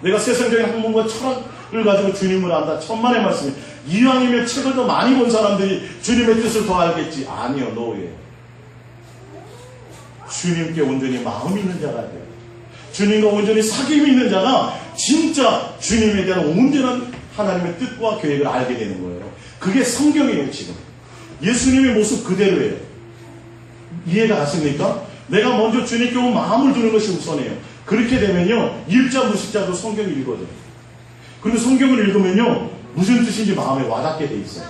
내가 세상적인 학문과 철학을 가지고 주님을 안다. 천만의 말씀이 이왕이면 책을 더 많이 본 사람들이 주님의 뜻을 더 알겠지. 아니요, 노예요. 주님께 온전히 마음이 있는 자가 돼요. 주님과 온전히 사귐이 있는 자가 진짜 주님에 대한 온전한 하나님의 뜻과 계획을 알게 되는 거예요. 그게 성경이에요. 지금 예수님의 모습 그대로예요. 이해가 가십니까? 내가 먼저 주님께 마음을 두는 것이 우선이에요. 그렇게 되면요 일자 무식자도 성경을 읽어줘요. 그리고 성경을 읽으면요 무슨 뜻인지 마음에 와닿게 돼 있어요.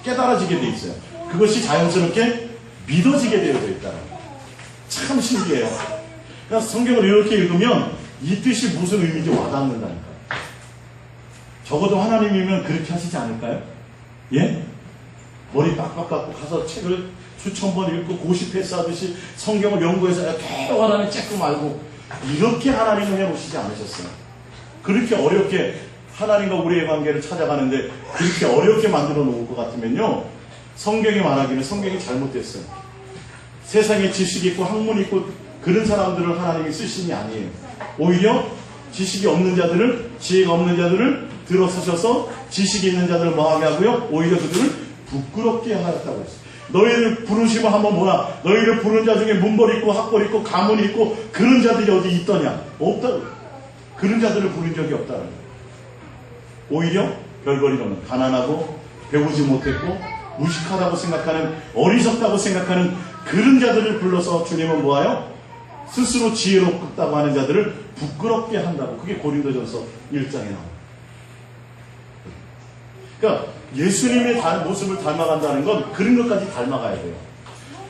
깨달아지게 돼 있어요. 그것이 자연스럽게 믿어지게 되어져 있다는 거예요. 참 신기해요. 그냥 성경을 이렇게 읽으면 이 뜻이 무슨 의미인지 와닿는다니까요. 적어도 하나님이면 그렇게 하시지 않을까요? 예? 머리 빡빡 깎고 가서 책을 수천 번 읽고 고시 패스하듯이 성경을 연구해서 계속 하나님 쬐끔 알고 이렇게 하나님을 해놓으시지 않으셨어요. 그렇게 어렵게 하나님과 우리의 관계를 찾아가는데 그렇게 어렵게 만들어 놓을 것 같으면요, 성경이 말하기는 성경이 잘못됐어요. 세상에 지식이 있고 학문이 있고 그런 사람들을 하나님이 쓰심이 아니에요. 오히려 지식이 없는 자들을, 지혜가 없는 자들을 들어서셔서 지식이 있는 자들을 뭐하게 하고요, 오히려 그들을 부끄럽게 하였다고 했어요. 너희를 부르시면 한번 보라. 너희를 부른 자 중에 문벌 있고 학벌 있고 가문이 있고 그런 자들이 어디 있더냐? 없다고. 그런 자들을 부른 적이 없다고. 오히려 별거리 없는 가난하고 배우지 못했고 무식하다고 생각하는, 어리석다고 생각하는 그런 자들을 불러서 주님은 뭐하여? 스스로 지혜롭다고 하는 자들을 부끄럽게 한다고. 그게 고린도전서 1장에 나옵니다. 그러니까 예수님의 모습을 닮아간다는 건 그런 것까지 닮아가야 돼요.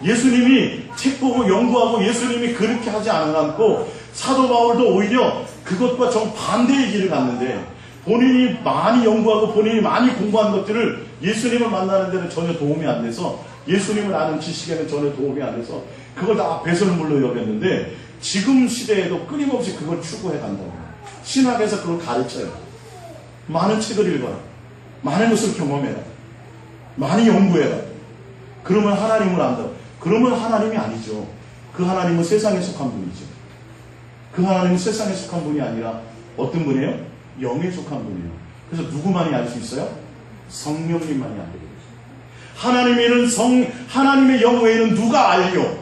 예수님이 책 보고 연구하고 예수님이 그렇게 하지 않고 사도 바울도 오히려 그것과 정반대의 길을 갔는데 본인이 많이 연구하고 본인이 많이 공부한 것들을 예수님을 만나는 데는 전혀 도움이 안 돼서, 예수님을 아는 지식에는 전혀 도움이 안 돼서 그걸 다 배설물로 여겼는데 지금 시대에도 끊임없이 그걸 추구해 간다고. 신학에서 그걸 가르쳐요. 많은 책을 읽어라. 많은 것을 경험해라. 많이 연구해라. 그러면 하나님을 안다. 그러면 하나님이 아니죠. 그 하나님은 세상에 속한 분이죠. 그 하나님은 세상에 속한 분이 아니라 어떤 분이에요? 영에 속한 분이에요. 그래서 누구만이 알 수 있어요? 성령님만이 알게 되죠. 하나님의 영 외에는 누가 알려?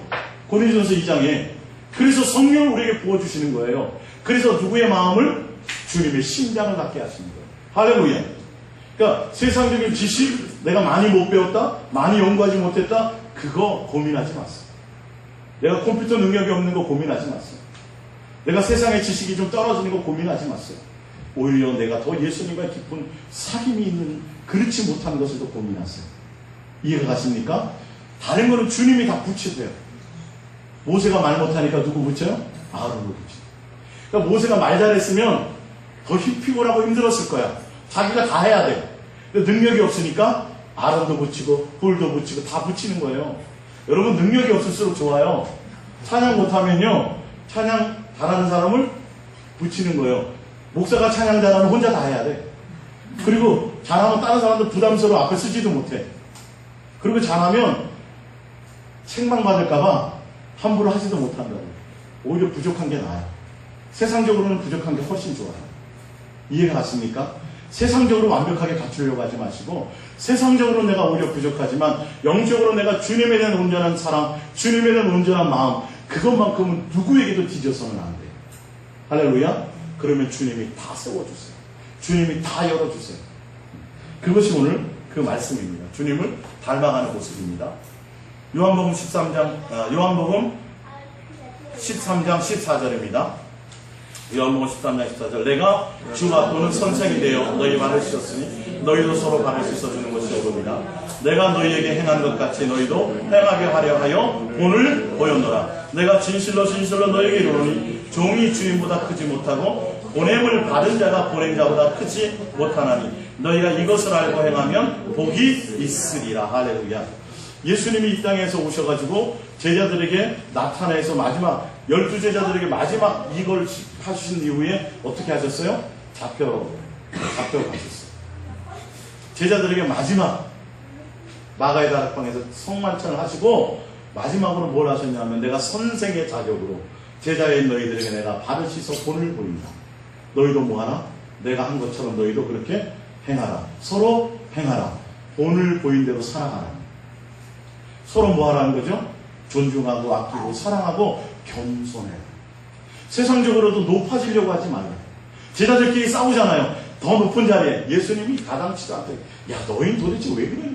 고린도전서 2장에. 그래서 성령을 우리에게 부어주시는 거예요. 그래서 누구의 마음을? 주님의 심장을 갖게 하시는 거예요. 할렐루야. 그러니까 세상적인 지식, 내가 많이 못 배웠다, 많이 연구하지 못했다, 그거 고민하지 마세요. 내가 컴퓨터 능력이 없는 거 고민하지 마세요. 내가 세상의 지식이 좀 떨어지는 거 고민하지 마세요. 오히려 내가 더 예수님과 깊은 사귐이 있는, 그렇지 못한 것을 더 고민하세요. 이해가 가십니까? 다른 거는 주님이 다 붙이세요. 모세가 말 못하니까 누구 붙여요? 아론을 붙여요. 그러니까 모세가 말 잘했으면 더 피곤하고 힘들었을 거야. 자기가 다 해야 돼. 능력이 없으니까 아론도 붙이고 뿔도 붙이고 다 붙이는 거예요. 여러분, 능력이 없을수록 좋아요. 찬양 못하면요, 찬양 잘하는 사람을 붙이는 거예요. 목사가 찬양 잘하면 혼자 다 해야 돼. 그리고 잘하면 다른 사람들 부담스러워 앞에 쓰지도 못해. 그리고 잘하면 책망받을까봐 함부로 하지도 못한다고. 오히려 부족한 게 나아요. 세상적으로는 부족한 게 훨씬 좋아요. 이해가 갔습니까? 세상적으로 완벽하게 갖추려고 하지 마시고, 세상적으로 내가 오히려 부족하지만 영적으로 내가 주님에 대한 온전한 사랑, 주님에 대한 온전한 마음, 그것만큼은 누구에게도 뒤져서는 안 돼요. 할렐루야. 그러면 주님이 다 세워주세요. 주님이 다 열어주세요. 그것이 오늘 그 말씀입니다. 주님을 닮아가는 모습입니다. 요한복음 13장 14절입니다. 요한복음 13장 14절. 내가 주가 또는 선생이 되어 너희 발을 씻었으니 너희도 서로 발을 씻어주는 것이 옳으리라. 내가 너희에게 행한 것 같이 너희도 행하게 하려 하여 본을 보였노라. 내가 진실로 너희에게 이르노니 종이 주인보다 크지 못하고 보냄을 받은 자가 보낸 자보다 크지 못하나니 너희가 이것을 알고 행하면 복이 있으리라. 할렐루야. 예수님이 이 땅에서 오셔가지고 제자들에게 나타내서 마지막 12제자들에게 마지막 이걸 하신 이후에 어떻게 하셨어요? 잡혀가셨어요. 제자들에게 마지막 마가의 다락방에서 성만찬을 하시고 마지막으로 뭘 하셨냐면, 내가 선생의 자격으로 제자인 너희들에게 내가 발을 씻어 본을 보인다. 너희도 뭐하나? 내가 한 것처럼 너희도 그렇게 행하라. 서로 행하라. 본을 보인 대로 살아가라. 서로 뭐하라는 거죠? 존중하고 아끼고 사랑하고 겸손해라. 세상적으로도 높아지려고 하지 말라. 제자들끼리 싸우잖아요. 더 높은 자리에. 예수님이 가당치도 않대. 야, 너희는 도대체 왜 그래?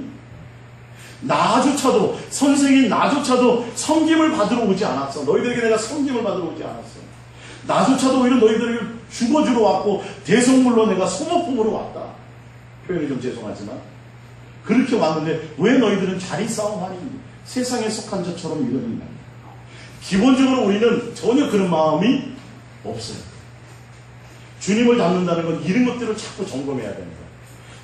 나조차도, 선생인 나조차도 섬김을 받으러 오지 않았어. 너희들에게 내가 섬김을 받으러 오지 않았어. 나조차도 오히려 너희들에게 죽어주러 왔고 대성물로 내가 소모품으로 왔다. 표현이 좀 죄송하지만 그렇게 왔는데 왜 너희들은 자리 싸움하니? 세상에 속한 자처럼 이러느냐. 기본적으로 우리는 전혀 그런 마음이 없어요. 주님을 닮는다는 건 이런 것들을 자꾸 점검해야 되는 거예요.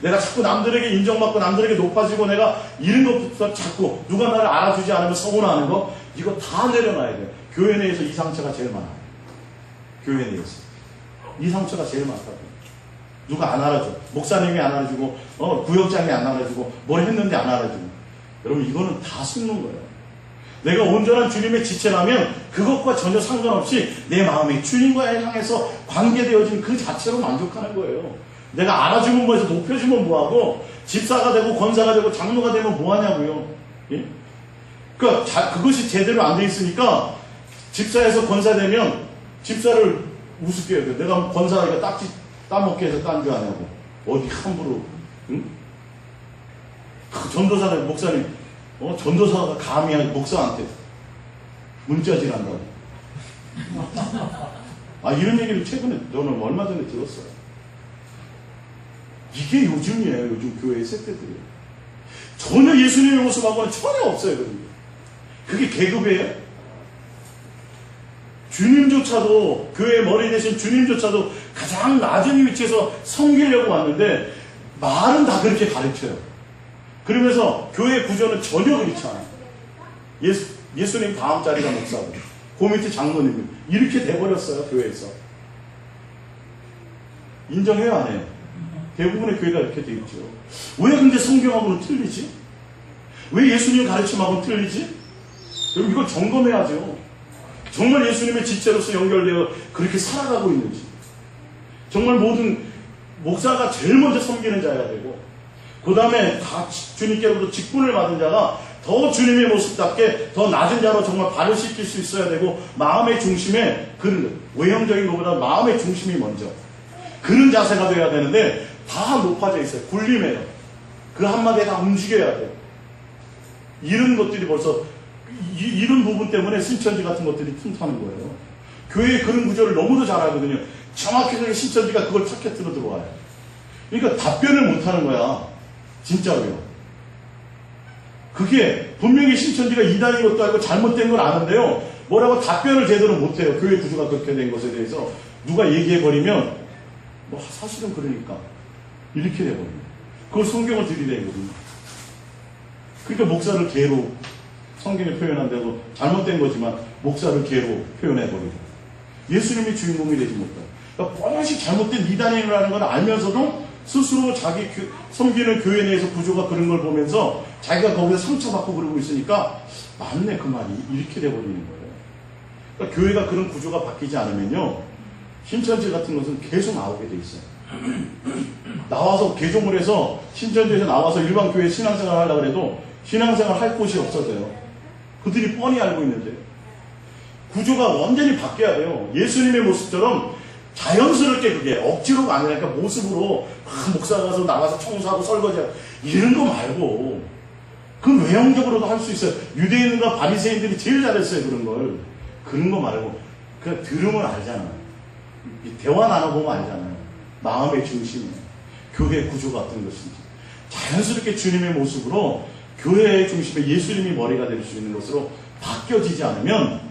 내가 자꾸 남들에게 인정받고 남들에게 높아지고 내가 이런 것부터 자꾸 누가 나를 알아주지 않으면 서운하는 거, 이거 다 내려놔야 돼요. 교회 내에서 이 상처가 제일 많아요. 교회 내에서 이 상처가 제일 많다고. 누가 안 알아줘. 목사님이 안 알아주고 구역장이 안 알아주고 뭘 했는데 안 알아주고. 여러분 이거는 다 속는 거예요. 내가 온전한 주님의 지체라면 그것과 전혀 상관없이 내 마음이 주님과 향해서 관계되어진 그 자체로 만족하는 거예요. 내가 알아주면 뭐해서 높여주면 뭐하고, 집사가 되고 권사가 되고 장로가 되면 뭐하냐고요. 예? 그러니까 그것이 제대로 안 돼 있으니까 집사에서 권사 되면 집사를 우습게 해야 돼. 내가 권사가 딱지 따먹게 해서 딴 줄 아냐고. 어디 함부로. 응? 전도사들 목사님 전도사가 감히 목사한테 문자질한다고. 이런 얘기를 최근에 저는 얼마 전에 들었어요. 이게 요즘이에요. 요즘 교회의 세대들이에요. 전혀 예수님의 모습하고는 전혀 없어요. 그게 계급이에요? 주님조차도, 교회의 머리 대신 주님조차도 가장 낮은 위치에서 섬기려고 왔는데 말은 다 그렇게 가르쳐요. 그러면서 교회 구조는 전혀 그렇지 않아요. 예수님 다음 자리가 목사고 그 밑에 장로님 이렇게 돼버렸어요. 교회에서. 인정해요 안 해요? 대부분의 교회가 이렇게 돼 있죠. 왜 근데 성경하고는 틀리지? 왜 예수님 가르침하고는 틀리지? 여러분 이걸 점검해야죠. 정말 예수님의 지체로서 연결되어 그렇게 살아가고 있는지, 정말 모든 목사가 제일 먼저 섬기는 자여야 되고, 그 다음에 다 주님께로부터 직분을 받은 자가 더 주님의 모습답게 더 낮은 자로 정말 발을 씻길 수 있어야 되고, 마음의 중심에, 그런 외형적인 것보다 마음의 중심이 먼저 그런 자세가 되어야 되는데 다 높아져 있어요. 굴림해요. 그 한마디에 다 움직여야 돼요. 이런 것들이 벌써 이런 부분 때문에 신천지 같은 것들이 틈타는 거예요. 교회의 그런 구조를 너무도 잘 알거든요. 정확하게 신천지가 그걸 타켓으로 들어와요. 그러니까 답변을 못하는 거야. 진짜로요. 그게 분명히 신천지가 이단인 것도 알고 잘못된 걸 아는데요. 뭐라고 답변을 제대로 못해요. 교회 구조가 그렇게 된 것에 대해서. 누가 얘기해버리면 사실은 그러니까 이렇게 돼버려요. 그걸 성경을 들이대거든요. 그러니까 목사를 개로 성경에 표현한다고 잘못된 거지만 목사를 개로 표현해버리고 예수님이 주인공이 되지 못해요. 그러니까 뻔히 잘못된 이단이라는 걸 알면서도 스스로 자기 섬기는 교회 내에서 구조가 그런 걸 보면서 자기가 거기서 상처받고 그러고 있으니까 맞네 그 말이 이렇게 돼버리는 거예요. 그러니까 교회가 그런 구조가 바뀌지 않으면요, 신천지 같은 것은 계속 나오게 돼 있어요. 나와서 개종을 해서 신천지에서 나와서 일반 교회 신앙생활 하려고 해도 신앙생활 할 곳이 없어져요. 그들이 뻔히 알고 있는데 구조가 완전히 바뀌어야 돼요. 예수님의 모습처럼 자연스럽게, 그게 억지로가 아니라 그러니까 모습으로 목사가 가서 나가서 청소하고 설거지하고 이런 거 말고, 그건 외형적으로도 할 수 있어요. 유대인과 바리새인들이 제일 잘했어요. 그런 거 말고 그냥 들으면 알잖아요. 대화 나눠보면 알잖아요. 마음의 중심이 교회 구조가 어떤 것인지 자연스럽게 주님의 모습으로 교회의 중심에 예수님이 머리가 될 수 있는 것으로 바뀌어지지 않으면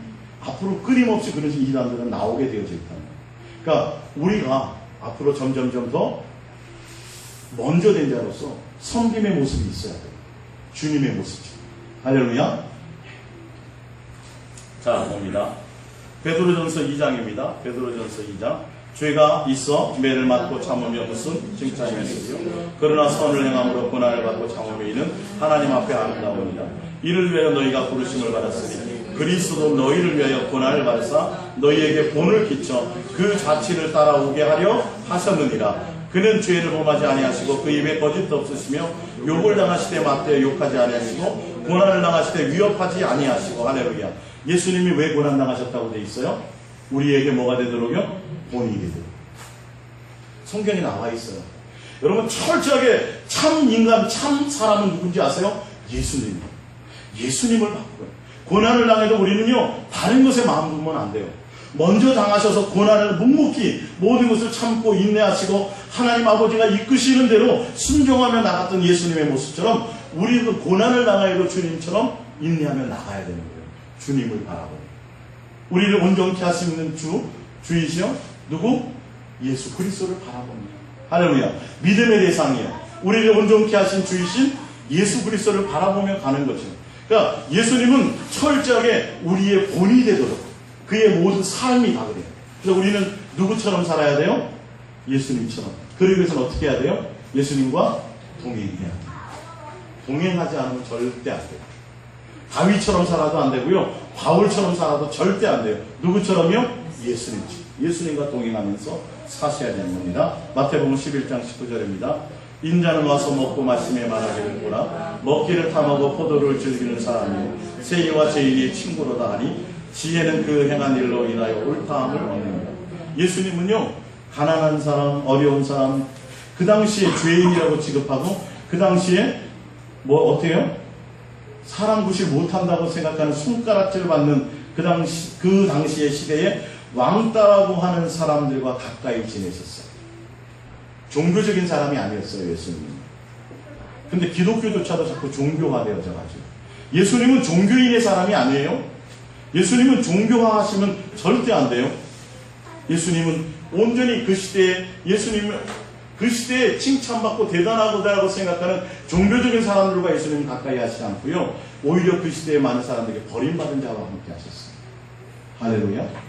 앞으로 끊임없이 그런 이단들은 나오게 되어져 있다는 거예요. 그러니까 우리가 앞으로 점점점 더 먼저 된 자로서 섬김의 모습이 있어야 돼요. 주님의 모습이. 할렐루야. 자, 봅니다. 베드로전서 2장입니다. 베드로전서 2장. 죄가 있어 매를 맞고 참으며 무슨 칭찬이었으며 그러나 선을 행함으로 고난을 받고 참으며 이는 하나님 앞에 아름다우니라. 이를 위하여 너희가 부르심을 받았으니 그리스도도 너희를 위하여 고난을 받으사 너희에게 본을 끼쳐 그 자취를 따라오게 하려 하셨느니라. 그는 죄를 범하지 아니하시고 그 입에 거짓도 없으시며 욕을 당하시되 맞대어 욕하지 아니하시고 고난을 당하시되 위협하지 아니하시고. 할렐루야. 예수님이 왜 고난 당하셨다고 돼 있어요? 우리에게 뭐가 되도록요? 본이 되도록. 성경에 나와 있어요. 여러분 철저하게 참 인간, 참 사람은 누군지 아세요? 예수님. 예수님을 바꾸고요. 고난을 당해도 우리는요, 다른 것에 마음 두면 안 돼요. 먼저 당하셔서 고난을 묵묵히 모든 것을 참고 인내하시고 하나님 아버지가 이끄시는 대로 순종하며 나갔던 예수님의 모습처럼 우리도 고난을 당하여도 주님처럼 인내하며 나가야 되는 거예요. 주님을 바라보고. 우리를 온전케 하시는 주이시여 누구? 예수 그리스도를 바라봅니다. 할렐루야. 믿음의 대상이요. 우리를 온전케 하신 주이신 예수 그리스도를 바라보며 가는 거죠. 그러니까 예수님은 철저하게 우리의 본이 되도록 그의 모든 삶이 다 그래요. 그래서 우리는 누구처럼 살아야 돼요? 예수님처럼. 그러기 위해서는 어떻게 해야 돼요? 예수님과 동행해야 돼요. 동행하지 않으면 절대 안 돼요. 다윗처럼 살아도 안 되고요. 바울처럼 살아도 절대 안 돼요. 누구처럼요? 예수님과 동행하면서 사셔야 되는 겁니다. 마태복음 11장 19절입니다. 인자는 와서 먹고 마심에 말하기를 보라. 먹기를 탐하고 포도를 즐기는 사람이요 세리와 죄인의 친구로다 하니 지혜는 그 행한 일로 인하여 옳다함을 얻는다. 예수님은요, 가난한 사람, 어려운 사람, 그 당시에 죄인이라고 취급하고 그 당시에 어때요? 사람 구실 못한다고 생각하는 손가락질 받는 그 당시의 시대에 왕따라고 하는 사람들과 가까이 지내셨어요. 종교적인 사람이 아니었어요, 예수님은. 근데 기독교조차도 자꾸 종교화되어져가지고. 예수님은 종교인의 사람이 아니에요. 예수님은 종교화하시면 절대 안 돼요. 예수님은 온전히 그 시대에, 예수님은 그 시대에 칭찬받고 대단하다고 생각하는 종교적인 사람들과 예수님은 가까이 하시지 않고요. 오히려 그 시대에 많은 사람들에게 버림받은 자와 함께 하셨어요. 할렐루야.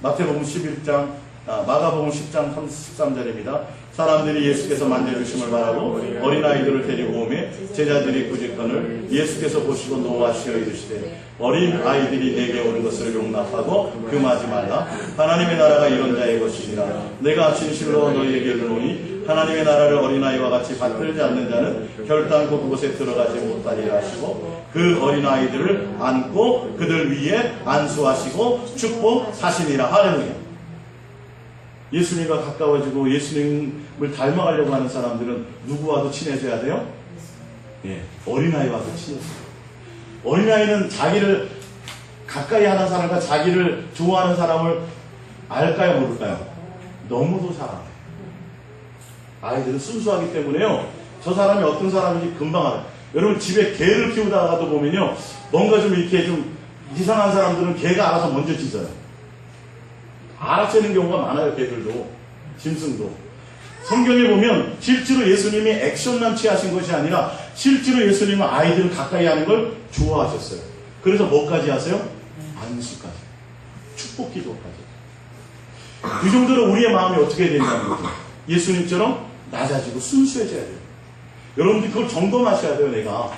마태복음 11장, 마가복음 10장 33절입니다. 사람들이 예수께서 만져주심을 바라고 어린아이들을 데리고 오매 제자들이 꾸짖거늘 예수께서 보시고 노하시어 이르시되 어린아이들이 내게 오는 것을 용납하고 금하지 말라. 하나님의 나라가 이런 자의 것이니라. 내가 진실로 너희에게 이르노니 하나님의 나라를 어린아이와 같이 받들지 않는 자는 결단코 그곳에 들어가지 못하리라 하시고 그 어린아이들을 안고 그들 위에 안수하시고 축복하시니라. 할렐루야. 예수님과 가까워지고 예수님을 닮아가려고 하는 사람들은 누구와도 친해져야 돼요? 예, 어린아이와도 친해져요. 어린아이는 자기를 가까이 하는 사람과 자기를 좋아하는 사람을 알까요, 모를까요? 너무도 잘 알아요. 아이들은 순수하기 때문에요, 저 사람이 어떤 사람인지 금방 알아요. 여러분 집에 개를 키우다가도 보면요, 뭔가 좀 이렇게 좀 이상한 사람들은 개가 알아서 먼저 짖어요. 알아채는 경우가 많아요. 개들도, 짐승도. 성경에 보면 실제로 예수님이 액션만 취하신 것이 아니라 실제로 예수님은 아이들을 가까이 하는 걸 좋아하셨어요. 그래서 뭐까지 하세요? 안수까지, 축복 기도까지. 그 정도로 우리의 마음이 어떻게 해야 된다는 거죠? 예수님처럼 낮아지고 순수해져야 돼요. 여러분들 그걸 점검하셔야 돼요. 내가,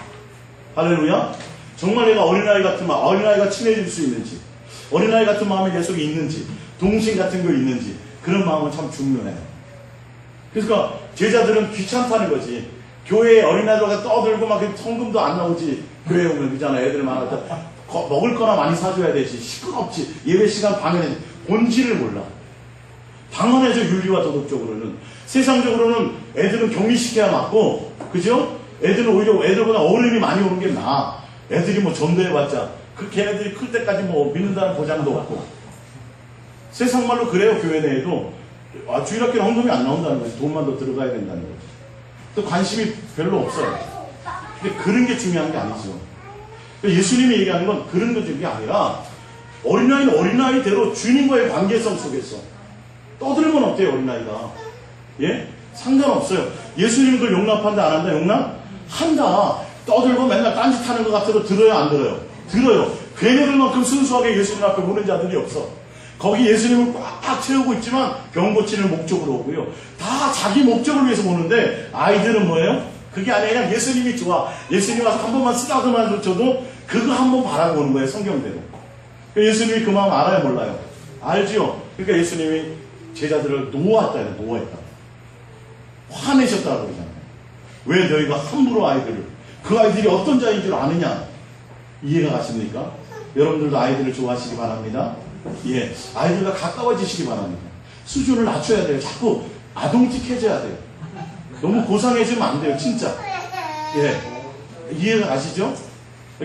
할렐루야, 정말 내가 어린아이 같은 마음, 어린아이가 친해질 수 있는지, 어린아이 같은 마음이 내 속에 있는지, 동심 같은 거 있는지, 그런 마음은 참 중요해요. 그러니까 제자들은 귀찮다는 거지. 교회에 어린아이들과 떠들고 막 성금도 안 나오지. 교회에 오면 그잖아. 애들 많아서 먹을 거나 많이 사줘야 되지. 시끄럽지. 예배 시간 방해되지. 본질을 몰라. 당연하죠. 윤리와 도덕적으로는. 세상적으로는 애들은 격리시켜야 맞고, 그죠? 애들은 오히려 애들보다 어른이 많이 오는 게 나아. 애들이 뭐 전도해봤자 그 걔네들이 클 때까지 뭐 믿는다는 보장도 없고. 세상 말로 그래요. 교회 내에도 주일학교는 헌금이 안 나온다는 거지. 돈만 더 들어가야 된다는 거지. 또 관심이 별로 없어요. 근데 그런 게 중요한 게 아니죠. 예수님이 얘기하는 건 그런 게 아니라 어린아이는 어린아이대로 주님과의 관계성 속에서 떠들면 어때요? 어린아이가, 예? 상관없어요. 예수님은 그걸 용납한다 안 한다? 용납한다. 떠들고 맨날 딴짓하는 것 같아도 들어요 안 들어요? 들어요. 걔네들만큼 순수하게 예수님 앞에 오는 자들이 없어. 거기 예수님을 꽉 채우고 있지만 병 고치는 목적으로 오고요. 다 자기 목적을 위해서 오는데 아이들은 뭐예요? 그게 아니라 그냥 예수님이 좋아. 예수님 와서 한 번만 쓰다듬어 줘도 그거 한 번 바라고 오는 거예요. 성경대로. 예수님이 그 마음 알아요 몰라요? 알지요. 그러니까 예수님이 제자들을 노했다. 화내셨다고 그러잖아요. 왜 너희가 함부로 아이들을, 그 아이들이 어떤 자인 줄 아느냐? 이해가 가십니까? 여러분들도 아이들을 좋아하시기 바랍니다. 예, 아이들과 가까워지시기 바랍니다. 수준을 낮춰야 돼요. 자꾸 아동틱해져야 돼요. 너무 고상해지면 안 돼요, 진짜. 예, 이해가 가시죠?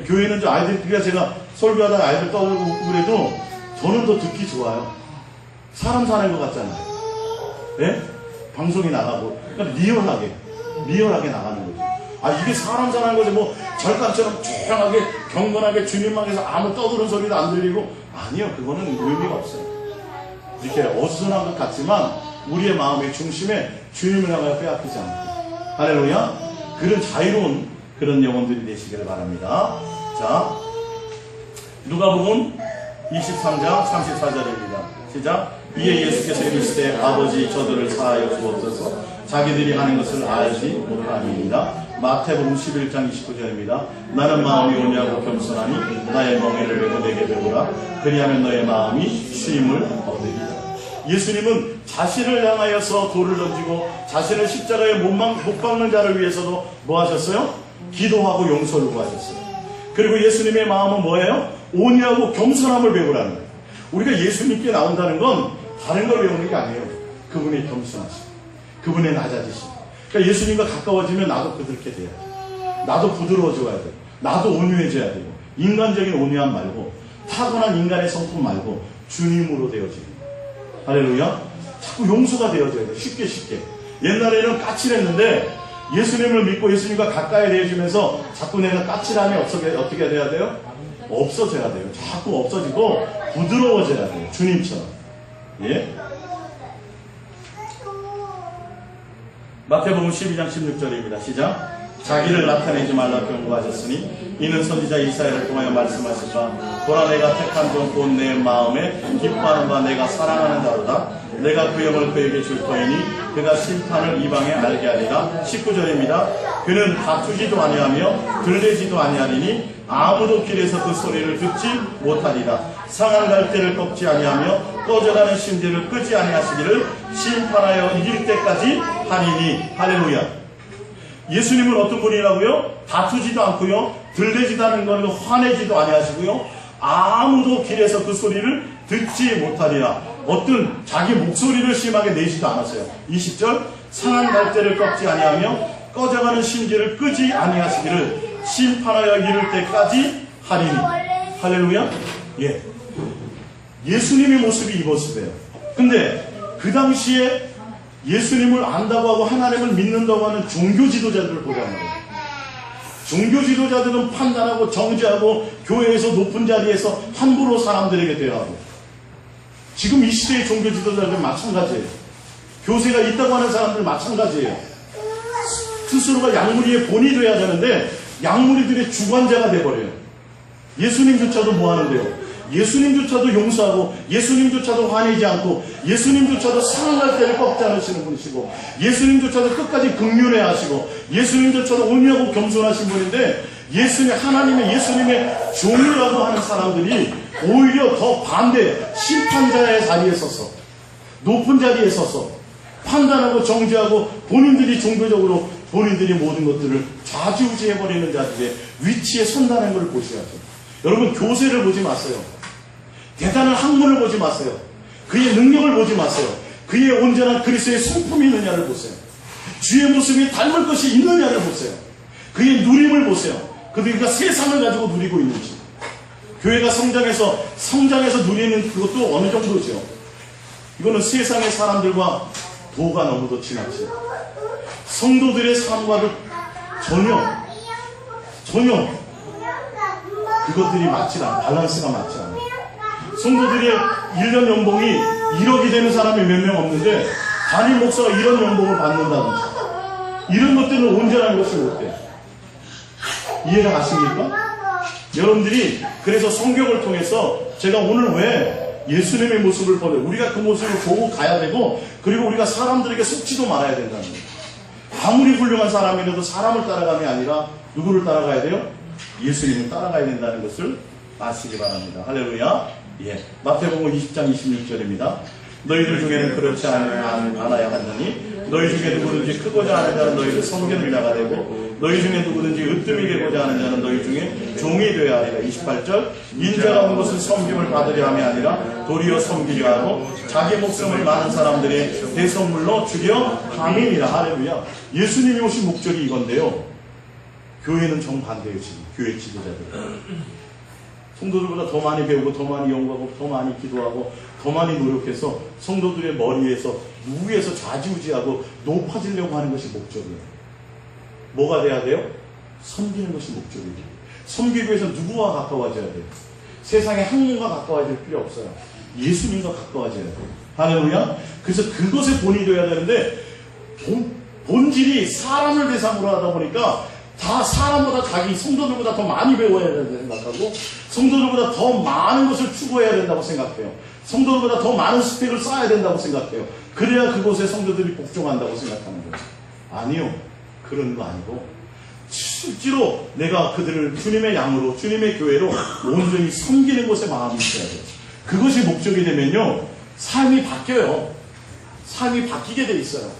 교회는 저 아이들, 그러니까 제가 설교하다가 아이들 떠들고 웃고 그래도 저는 더 듣기 좋아요. 사람 사는 것 같잖아요. 예? 방송이 나가고, 그러니까 리얼하게 나가는 거죠. 이게 사람 사는 거지, 뭐 절간처럼 조용하게 경건하게 주님만 해서 아무 떠드는 소리도 안 들리고, 아니요, 그거는 의미가 없어요. 이렇게 어수선한 것 같지만 우리의 마음의 중심에 주님을 향하여 빼앗기지 않고 할렐루야 그런 자유로운 그런 영혼들이 되시기를 바랍니다. 자 누가복음 23장 34절입니다. 시작. 이에 예수께서 이르시되 아버지 저들을 사하여 주옵소서 자기들이 하는 것을 알지 못함이니라. 마태복음 11장 29절입니다. 나는 마음이 온유하고 겸손하니 나의 멍에를 메고 내게 배우라. 그리하면 너의 마음이 쉼을 얻으리라. 예수님은 자신을 향하여서 돌을 던지고 자신을 십자가에 못 박는 자를 위해서도 뭐 하셨어요? 기도하고 용서를 구하셨어요. 그리고 예수님의 마음은 뭐예요? 온유하고 겸손함을 배우라는 거예요. 우리가 예수님께 나온다는 건 다른 걸 배우는 게 아니에요. 그분의 겸손하심, 그분의 낮아지심. 그러니까 예수님과 가까워지면 나도 그렇게 돼요. 나도 부드러워져야 돼요. 나도 온유해져야 돼요. 인간적인 온유함 말고 타고난 인간의 성품 말고 주님으로 되어지는 거예요. 할렐루야. 자꾸 용서가 되어져야 돼요. 쉽게. 옛날에는 까칠했는데 예수님을 믿고 예수님과 가까이 되어지면서 자꾸 내가 까칠함이 어떻게 돼야 돼요? 없어져야 돼요. 자꾸 없어지고 부드러워져야 돼요. 주님처럼. 예? 마태복음 12장 16절입니다. 시작. 자기를 나타내지 말라 경고하셨으니 이는 선지자 이사야를 통하여 말씀하셨다. 보라 내가 택한 종 곧 내 마음에 기뻐하는 바 내가 사랑하는 자로다. 내가 그 영을 그에게 줄 터이니 그가 심판을 이방에 알게 하리라. 19절입니다. 그는 다투지도 아니하며 들리지도 아니하리니 아무도 길에서 그 소리를 듣지 못하리라. 상한 갈대를 꺾지 아니하며 꺼져가는 심지를 끄지 아니하시기를 심판하여 이길 때까지 하리니. 할렐루야. 예수님은 어떤 분이라고요? 다투지도 않고요, 들리지도 않은 것을 화내지도 아니하시고요, 아무도 길에서 그 소리를 듣지 못하리라. 어떤 자기 목소리를 심하게 내지도 않았어요. 20절. 상한 갈대를 꺾지 아니하며 꺼져가는 심지를 끄지 아니하시기를 심판하여 이를 때까지 하리니. 할렐루야. 예. 예수님의 모습이 이 모습이에요. 근데 그 당시에 예수님을 안다고 하고 하나님을 믿는다고 하는 종교 지도자들을 보자 말이에요. 종교 지도자들은 판단하고 정죄하고 교회에서 높은 자리에서 함부로 사람들에게 대하고, 지금 이 시대의 종교 지도자들은 마찬가지예요. 교세가 있다고 하는 사람들 마찬가지예요. 스스로가 약물이의 본이 돼야 되는데 약물이들의 주관자가 돼버려요. 예수님조차도 뭐 하는데요? 예수님조차도 용서하고 예수님조차도 화내지 않고 예수님조차도 사랑할 때를 꺾지 않으시는 분이시고 예수님조차도 끝까지 긍휼해 하시고 예수님조차도 온유하고 겸손하신 분인데 하나님의 예수님의 종이라고 하는 사람들이 오히려 더 반대, 심판자의 자리에 서서 높은 자리에 서서 판단하고 정죄하고 본인들이 종교적으로 본인들이 모든 것들을 좌지우지해버리는 자들의 위치에 선다는 걸 보셔야죠. 여러분, 교세를 보지 마세요. 대단한 학문을 보지 마세요. 그의 능력을 보지 마세요. 그의 온전한 그리스도의 성품이 있느냐를 보세요. 주의 모습이 닮을 것이 있느냐를 보세요. 그의 누림을 보세요. 그러니까 세상을 가지고 누리고 있는지. 교회가 성장해서 누리는 그것도 어느 정도죠. 이거는 세상의 사람들과 도가 너무도 지나치. 성도들의 삶과도 전혀 그것들이 맞지 않아. 밸런스가 맞지 않아. 성도들의 1년 연봉이 1억이 되는 사람이 몇 명 없는데 담임 목사가 이런 연봉을 받는다든지 이런 것들은 온전한 것이 못 돼. 이해가 가십니까? 여러분들이 그래서 성경을 통해서 제가 오늘 왜 예수님의 모습을 보내 우리가 그 모습을 보고 가야 되고 그리고 우리가 사람들에게 속지도 말아야 된다는 거예요. 아무리 훌륭한 사람이라도 사람을 따라감이 아니라 누구를 따라가야 돼요? 예수님을 따라가야 된다는 것을 아시기 바랍니다. 할렐루야. 예. 마태복음 20장 26절입니다. 너희들 중에는 그렇지 않아야 하느니 너희 중에 누구든지 크고자 하는 자는 너희를 섬기는 자가 되고 너희 중에 누구든지 으뜸이 되고자 하는 자는 너희 중에 종이 되어야 하리라. 28절. 인자가 온 것은 섬김을 받으려 함이 아니라 도리어 섬기려 하고 자기 목숨을 많은 사람들의 대선물로 주려 함이니라. 할렐루야. 예수님이 오신 목적이 이건데요. 교회는 정반대예요. 지금 교회 지도자들 성도들보다 더 많이 배우고 더 많이 연구하고 더 많이 기도하고 더 많이 노력해서 성도들의 머리에서 위에서 좌지우지하고 높아지려고 하는 것이 목적이에요. 뭐가 돼야 돼요? 섬기는 것이 목적이에요. 섬기기 위해서 누구와 가까워져야 돼요? 세상의 학문과 가까워질 필요 없어요. 예수님과 가까워져야 돼요. 할렐루야. 그래서 그것에 본이 되어야 되는데 본질이 사람을 대상으로 하다 보니까 다 사람보다 자기 성도들보다 더 많이 배워야 된다고 생각하고 성도들보다 더 많은 것을 추구해야 된다고 생각해요. 성도들보다 더 많은 스펙을 쌓아야 된다고 생각해요. 그래야 그곳에 성도들이 복종한다고 생각하는 거예요. 아니요. 그런 거 아니고 실제로 내가 그들을 주님의 양으로 주님의 교회로 온전히 섬기는 곳에 마음이 있어야 돼요. 그것이 목적이 되면요. 삶이 바뀌어요. 삶이 바뀌게 돼 있어요.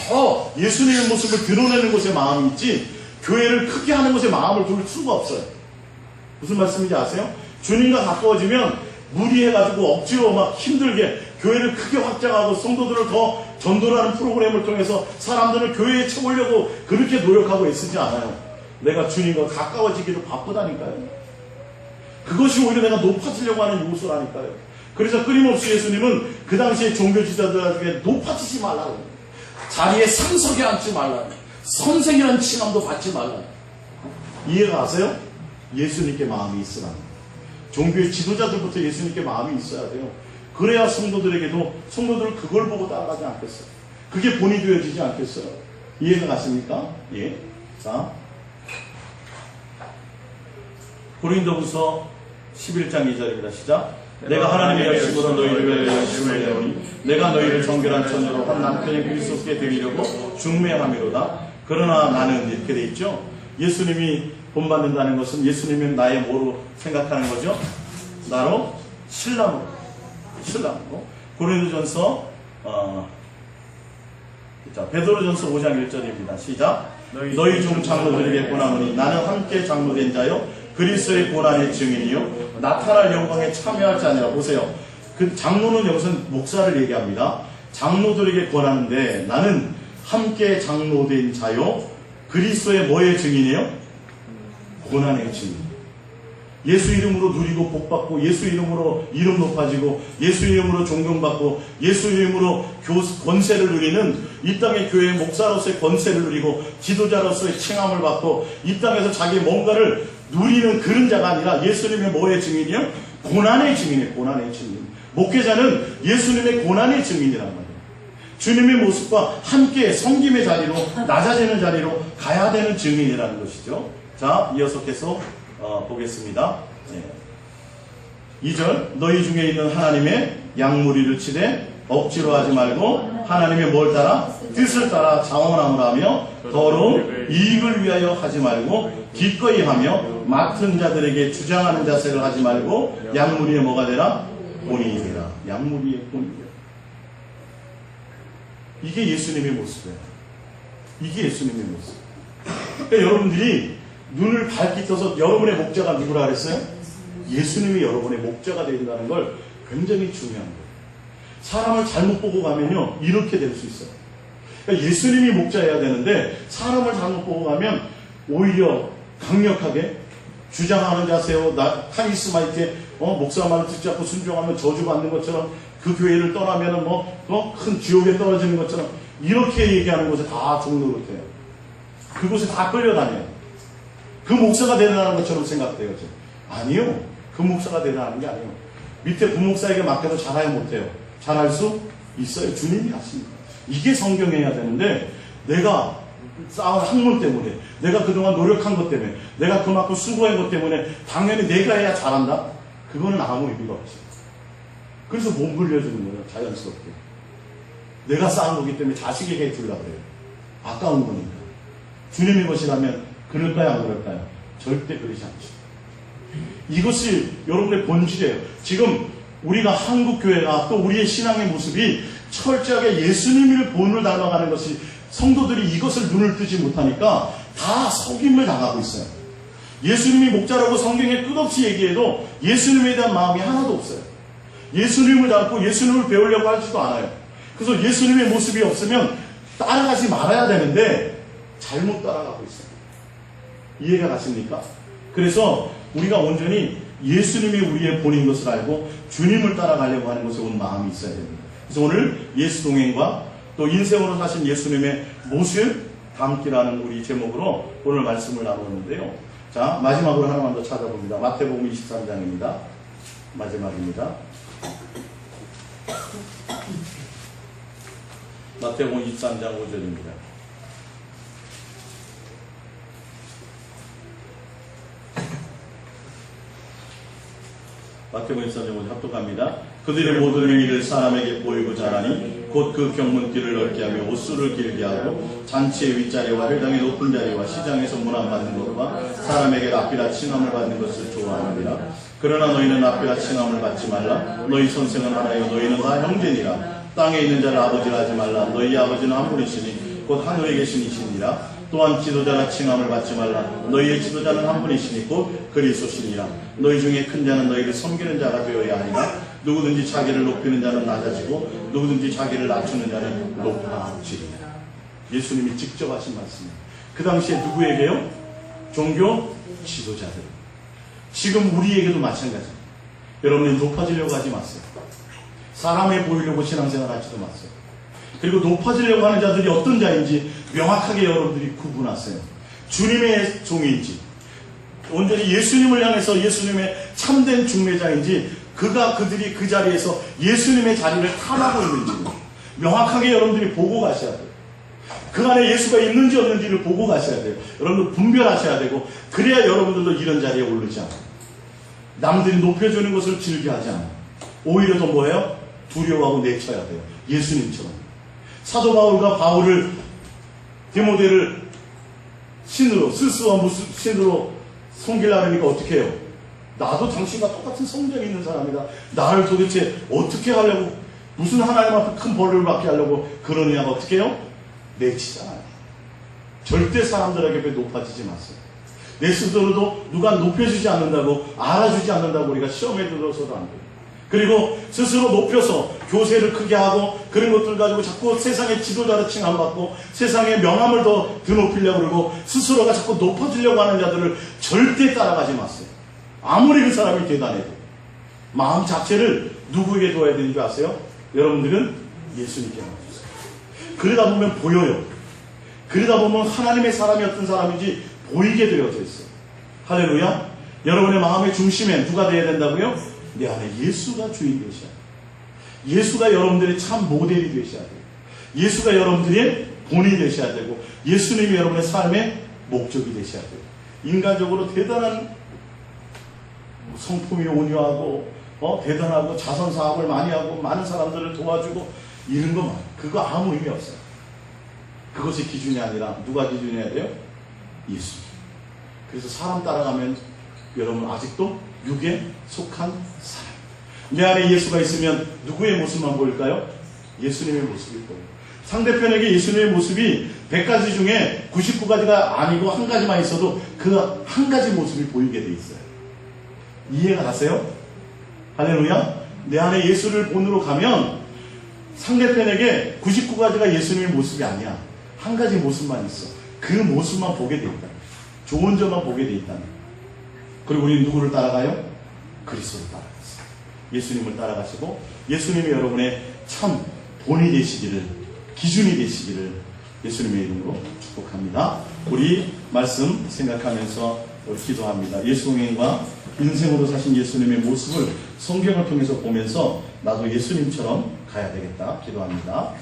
더 예수님의 모습을 드러내는 곳에 마음이 있지 교회를 크게 하는 곳에 마음을 둘 수가 없어요. 무슨 말씀인지 아세요? 주님과 가까워지면 무리해가지고 억지로 막 힘들게 교회를 크게 확장하고 성도들을 더 전도하는 프로그램을 통해서 사람들을 교회에 채우려고 그렇게 노력하고 애쓰지 않아요. 내가 주님과 가까워지기를 바쁘다니까요. 그것이 오히려 내가 높아지려고 하는 요소라니까요. 그래서 끊임없이 예수님은 그 당시에 종교 지도자들에게 높아지지 말라고, 자리에 상석에 앉지 말라고, 선생이라는 칭함도 받지 말라고. 이해가 가세요? 예수님께 마음이 있으라는 거예요. 종교의 지도자들부터 예수님께 마음이 있어야 돼요. 그래야 성도들에게도 성도들은 그걸 보고 따라가지 않겠어요. 그게 본이 되어지지 않겠어요. 이해가 가십니까? 예. 자, 고린도후서 11장 2절입니다. 시작. 내가 하나님의 열심으로 너희를 열심을 내오니 내가 너희를 정결한 천으로 한 남편의 그리스도께 드리려고 중매함이로다. 그러나 나는 이렇게 돼 있죠. 예수님이 본받는다는 것은 예수님은 나의 뭐로 생각하는 거죠? 나로 신랑으로. 고린도전서 베드로전서 5장 1절입니다. 시작. 너희 중 장로들에게 권하노니 나는 함께 장로된 자요 그리스도의 고난의 증인이요 나타날 영광에 참여할 자니라. 보세요. 그 장로는 여기서는 목사를 얘기합니다. 장로들에게 권하는데 나는 함께 장로된 자요 그리스도의 뭐의 증인이에요? 고난의 증인. 예수 이름으로 누리고 복받고 예수 이름으로 이름 높아지고 예수 이름으로 존경받고 예수 이름으로 권세를 누리는 이 땅의 교회의 목사로서의 권세를 누리고 지도자로서의 칭함을 받고 이 땅에서 자기의 뭔가를 누리는 그런 자가 아니라 예수님의 뭐의 증인이요? 고난의 증인이에요. 고난의 증인. 목회자는 예수님의 고난의 증인이란 말이에요. 주님의 모습과 함께 섬김의 자리로 낮아지는 자리로 가야 되는 증인이라는 것이죠. 자, 이어서 계속 보겠습니다. 네. 2절 너희 중에 있는 하나님의 양무리를 치되 억지로 하지 말고 하나님의 뭘 따라? 뜻을 따라 자원함을 하며 더러운 이익을 위하여 하지 말고 기꺼이 하며 맡은 자들에게 주장하는 자세를 하지 말고 양무리의 뭐가 되라? 본이 되라. 양무리의 본이 되라. 이게 예수님의 모습이에요. 이게 예수님의 모습. 그러니까 여러분들이 눈을 밝히 떠서 여러분의 목자가 누구라 그랬어요? 예수님이 여러분의 목자가 된다는 걸 굉장히 중요한 거예요. 사람을 잘못 보고 가면요 이렇게 될 수 있어요. 그러니까 예수님이 목자여야 되는데 사람을 잘못 보고 가면 오히려 강력하게 주장하는 자세요, 카리스마 있게 목사 말을 듣지 않고 순종하면 저주받는 것처럼 그 교회를 떠나면은 큰 지옥에 떨어지는 것처럼 이렇게 얘기하는 곳에 다 종노릇해요. 그곳에 다 끌려다녀요. 그 목사가 대단한 것처럼 생각돼요. 아니요. 그 목사가 대단한 게 아니에요. 밑에 부목사에게 맡겨도 잘해야 못해요. 잘할 수 있어요. 주님이 하십니다. 이게 성경해야 되는데 내가 쌓은 학문 때문에 내가 그동안 노력한 것 때문에 내가 그만큼 수고한 것 때문에 당연히 내가 해야 잘한다? 그거는 아무 의미가 없어요. 그래서 몸 불려주는 거예요. 자연스럽게. 내가 쌓은 거기 때문에 자식에게 주려고 그래요. 아까운 거니까. 주님의 것이라면 그럴까요? 안 그럴까요? 절대 그러지 않죠. 이것이 여러분의 본질이에요. 지금 우리가 한국교회가 또 우리의 신앙의 모습이 철저하게 예수님을 본을 닮아가는 것이 성도들이 이것을 눈을 뜨지 못하니까 다 속임을 당하고 있어요. 예수님이 목자라고 성경에 끝없이 얘기해도 예수님에 대한 마음이 하나도 없어요. 예수님을 닮고 예수님을 배우려고 하지도 않아요. 그래서 예수님의 모습이 없으면 따라가지 말아야 되는데 잘못 따라가고 있어요. 이해가 가십니까? 그래서 우리가 온전히 예수님이 우리의 본인 것을 알고 주님을 따라가려고 하는 것에 온 마음이 있어야 됩니다. 그래서 오늘 예수 동행과 또 인생으로 사신 예수님의 모습 담기라는 우리 제목으로 오늘 말씀을 나누었는데요. 자, 마지막으로 하나만 더 찾아봅니다. 마태복음 23장입니다. 마지막입니다. 마태복음 23장 5절입니다. 마태복음 23장 5절 합독합니다. 그들의 모든 행위를 사람에게 보이고자 하니 곧 그 경문길을 넓게 하며 옷수를 길게 하고 잔치의 윗자리와 회당의 높은 자리와 시장에서 문안받는 것과 사람에게 랍비라 칭함을 받는 것을 좋아하느니라. 그러나 너희는 랍비라 칭함을 받지 말라. 너희 선생은 하나요 너희는 다 형제니라. 땅에 있는 자를 아버지라 하지 말라. 너희 아버지는 한 분이시니 곧 하늘에 계신 이시니라. 또한 지도자라 칭함을 받지 말라. 너희의 지도자는 한 분이시니 곧 그리스도시니라. 너희 중에 큰 자는 너희를 섬기는 자가 되어야 하니라. 누구든지 자기를 높이는 자는 낮아지고 누구든지 자기를 낮추는 자는 높아지리라. 예수님이 직접 하신 말씀입니다. 그 당시에 누구에게요? 종교 지도자들. 지금 우리에게도 마찬가지입니다. 여러분이 높아지려고 하지 마세요. 사람에 보이려고 신앙생활 하지도 마세요. 그리고 높아지려고 하는 자들이 어떤 자인지 명확하게 여러분들이 구분하세요. 주님의 종인지 온전히 예수님을 향해서 예수님의 참된 중매자인지 그들이 그 자리에서 예수님의 자리를 탐하고 있는지 명확하게 여러분들이 보고 가셔야 돼요. 그 안에 예수가 있는지 없는지를 보고 가셔야 돼요. 여러분들 분별하셔야 되고 그래야 여러분들도 이런 자리에 오르지 않아요. 남들이 높여주는 것을 즐겨하지 않아요. 오히려 더 뭐예요? 두려워하고 내쳐야 돼요. 예수님처럼. 사도 바울과 바울을 디모데를 신으로 스스와 무슨 신으로 섬기려고 하니까 어떻게 해요? 나도 당신과 똑같은 성정이 있는 사람이다. 나를 도대체 어떻게 하려고 무슨 하나님 앞에 큰 벌을 받게 하려고 그러느냐가 어떻게 해요? 내치잖아요. 절대 사람들 앞에 높아지지 마세요. 내 스스로도 누가 높여주지 않는다고 알아주지 않는다고 우리가 시험에 들어서도 안 돼요. 그리고 스스로 높여서 교세를 크게 하고 그런 것들 가지고 자꾸 세상의 지도자로 칭함받고 세상의 명함을 더 드높이려고 그러고 스스로가 자꾸 높아지려고 하는 자들을 절대 따라가지 마세요. 아무리 그 사람이 대단해도 마음 자체를 누구에게 둬야 되는 줄 아세요? 여러분들은 예수님께 놔주세요. 그러다 보면 보여요. 그러다 보면 하나님의 사람이 어떤 사람인지 보이게 되어져 있어요. 할렐루야. 여러분의 마음의 중심에 누가 되어야 된다고요? 내 안에 예수가 주인 되셔야 돼요. 예수가 여러분들의 참 모델이 되셔야 돼요. 예수가 여러분들의 본이 되셔야 되고 예수님이 여러분의 삶의 목적이 되셔야 돼요. 인간적으로 대단한 성품이 온유하고 대단하고 자선사업을 많이 하고 많은 사람들을 도와주고 이런 것만 그거 아무 의미 없어요. 그것이 기준이 아니라 누가 기준이어야 돼요? 예수. 그래서 사람 따라가면 여러분 아직도 육에 속한 사람. 내 안에 예수가 있으면 누구의 모습만 보일까요? 예수님의 모습일 거예요. 상대편에게 예수님의 모습이 100가지 중에 99가지가 아니고 한 가지만 있어도 그 한 가지 모습이 보이게 돼 있어요. 이해가 가세요? 할렐루야. 내 안에 예수를 본으로 가면 상대편에게 99가지가 예수님의 모습이 아니야. 한 가지 모습만 있어. 그 모습만 보게 돼 있다. 좋은 점만 보게 돼 있다. 그리고 우리는 누구를 따라가요? 그리스도를 따라갔어요. 예수님을 따라가시고 예수님이 여러분의 참 본이 되시기를, 기준이 되시기를 예수님의 이름으로 축복합니다. 우리 말씀 생각하면서 우리 기도합니다. 예수님과 인생으로 사신 예수님의 모습을 성경을 통해서 보면서 나도 예수님처럼 가야 되겠다 기도합니다.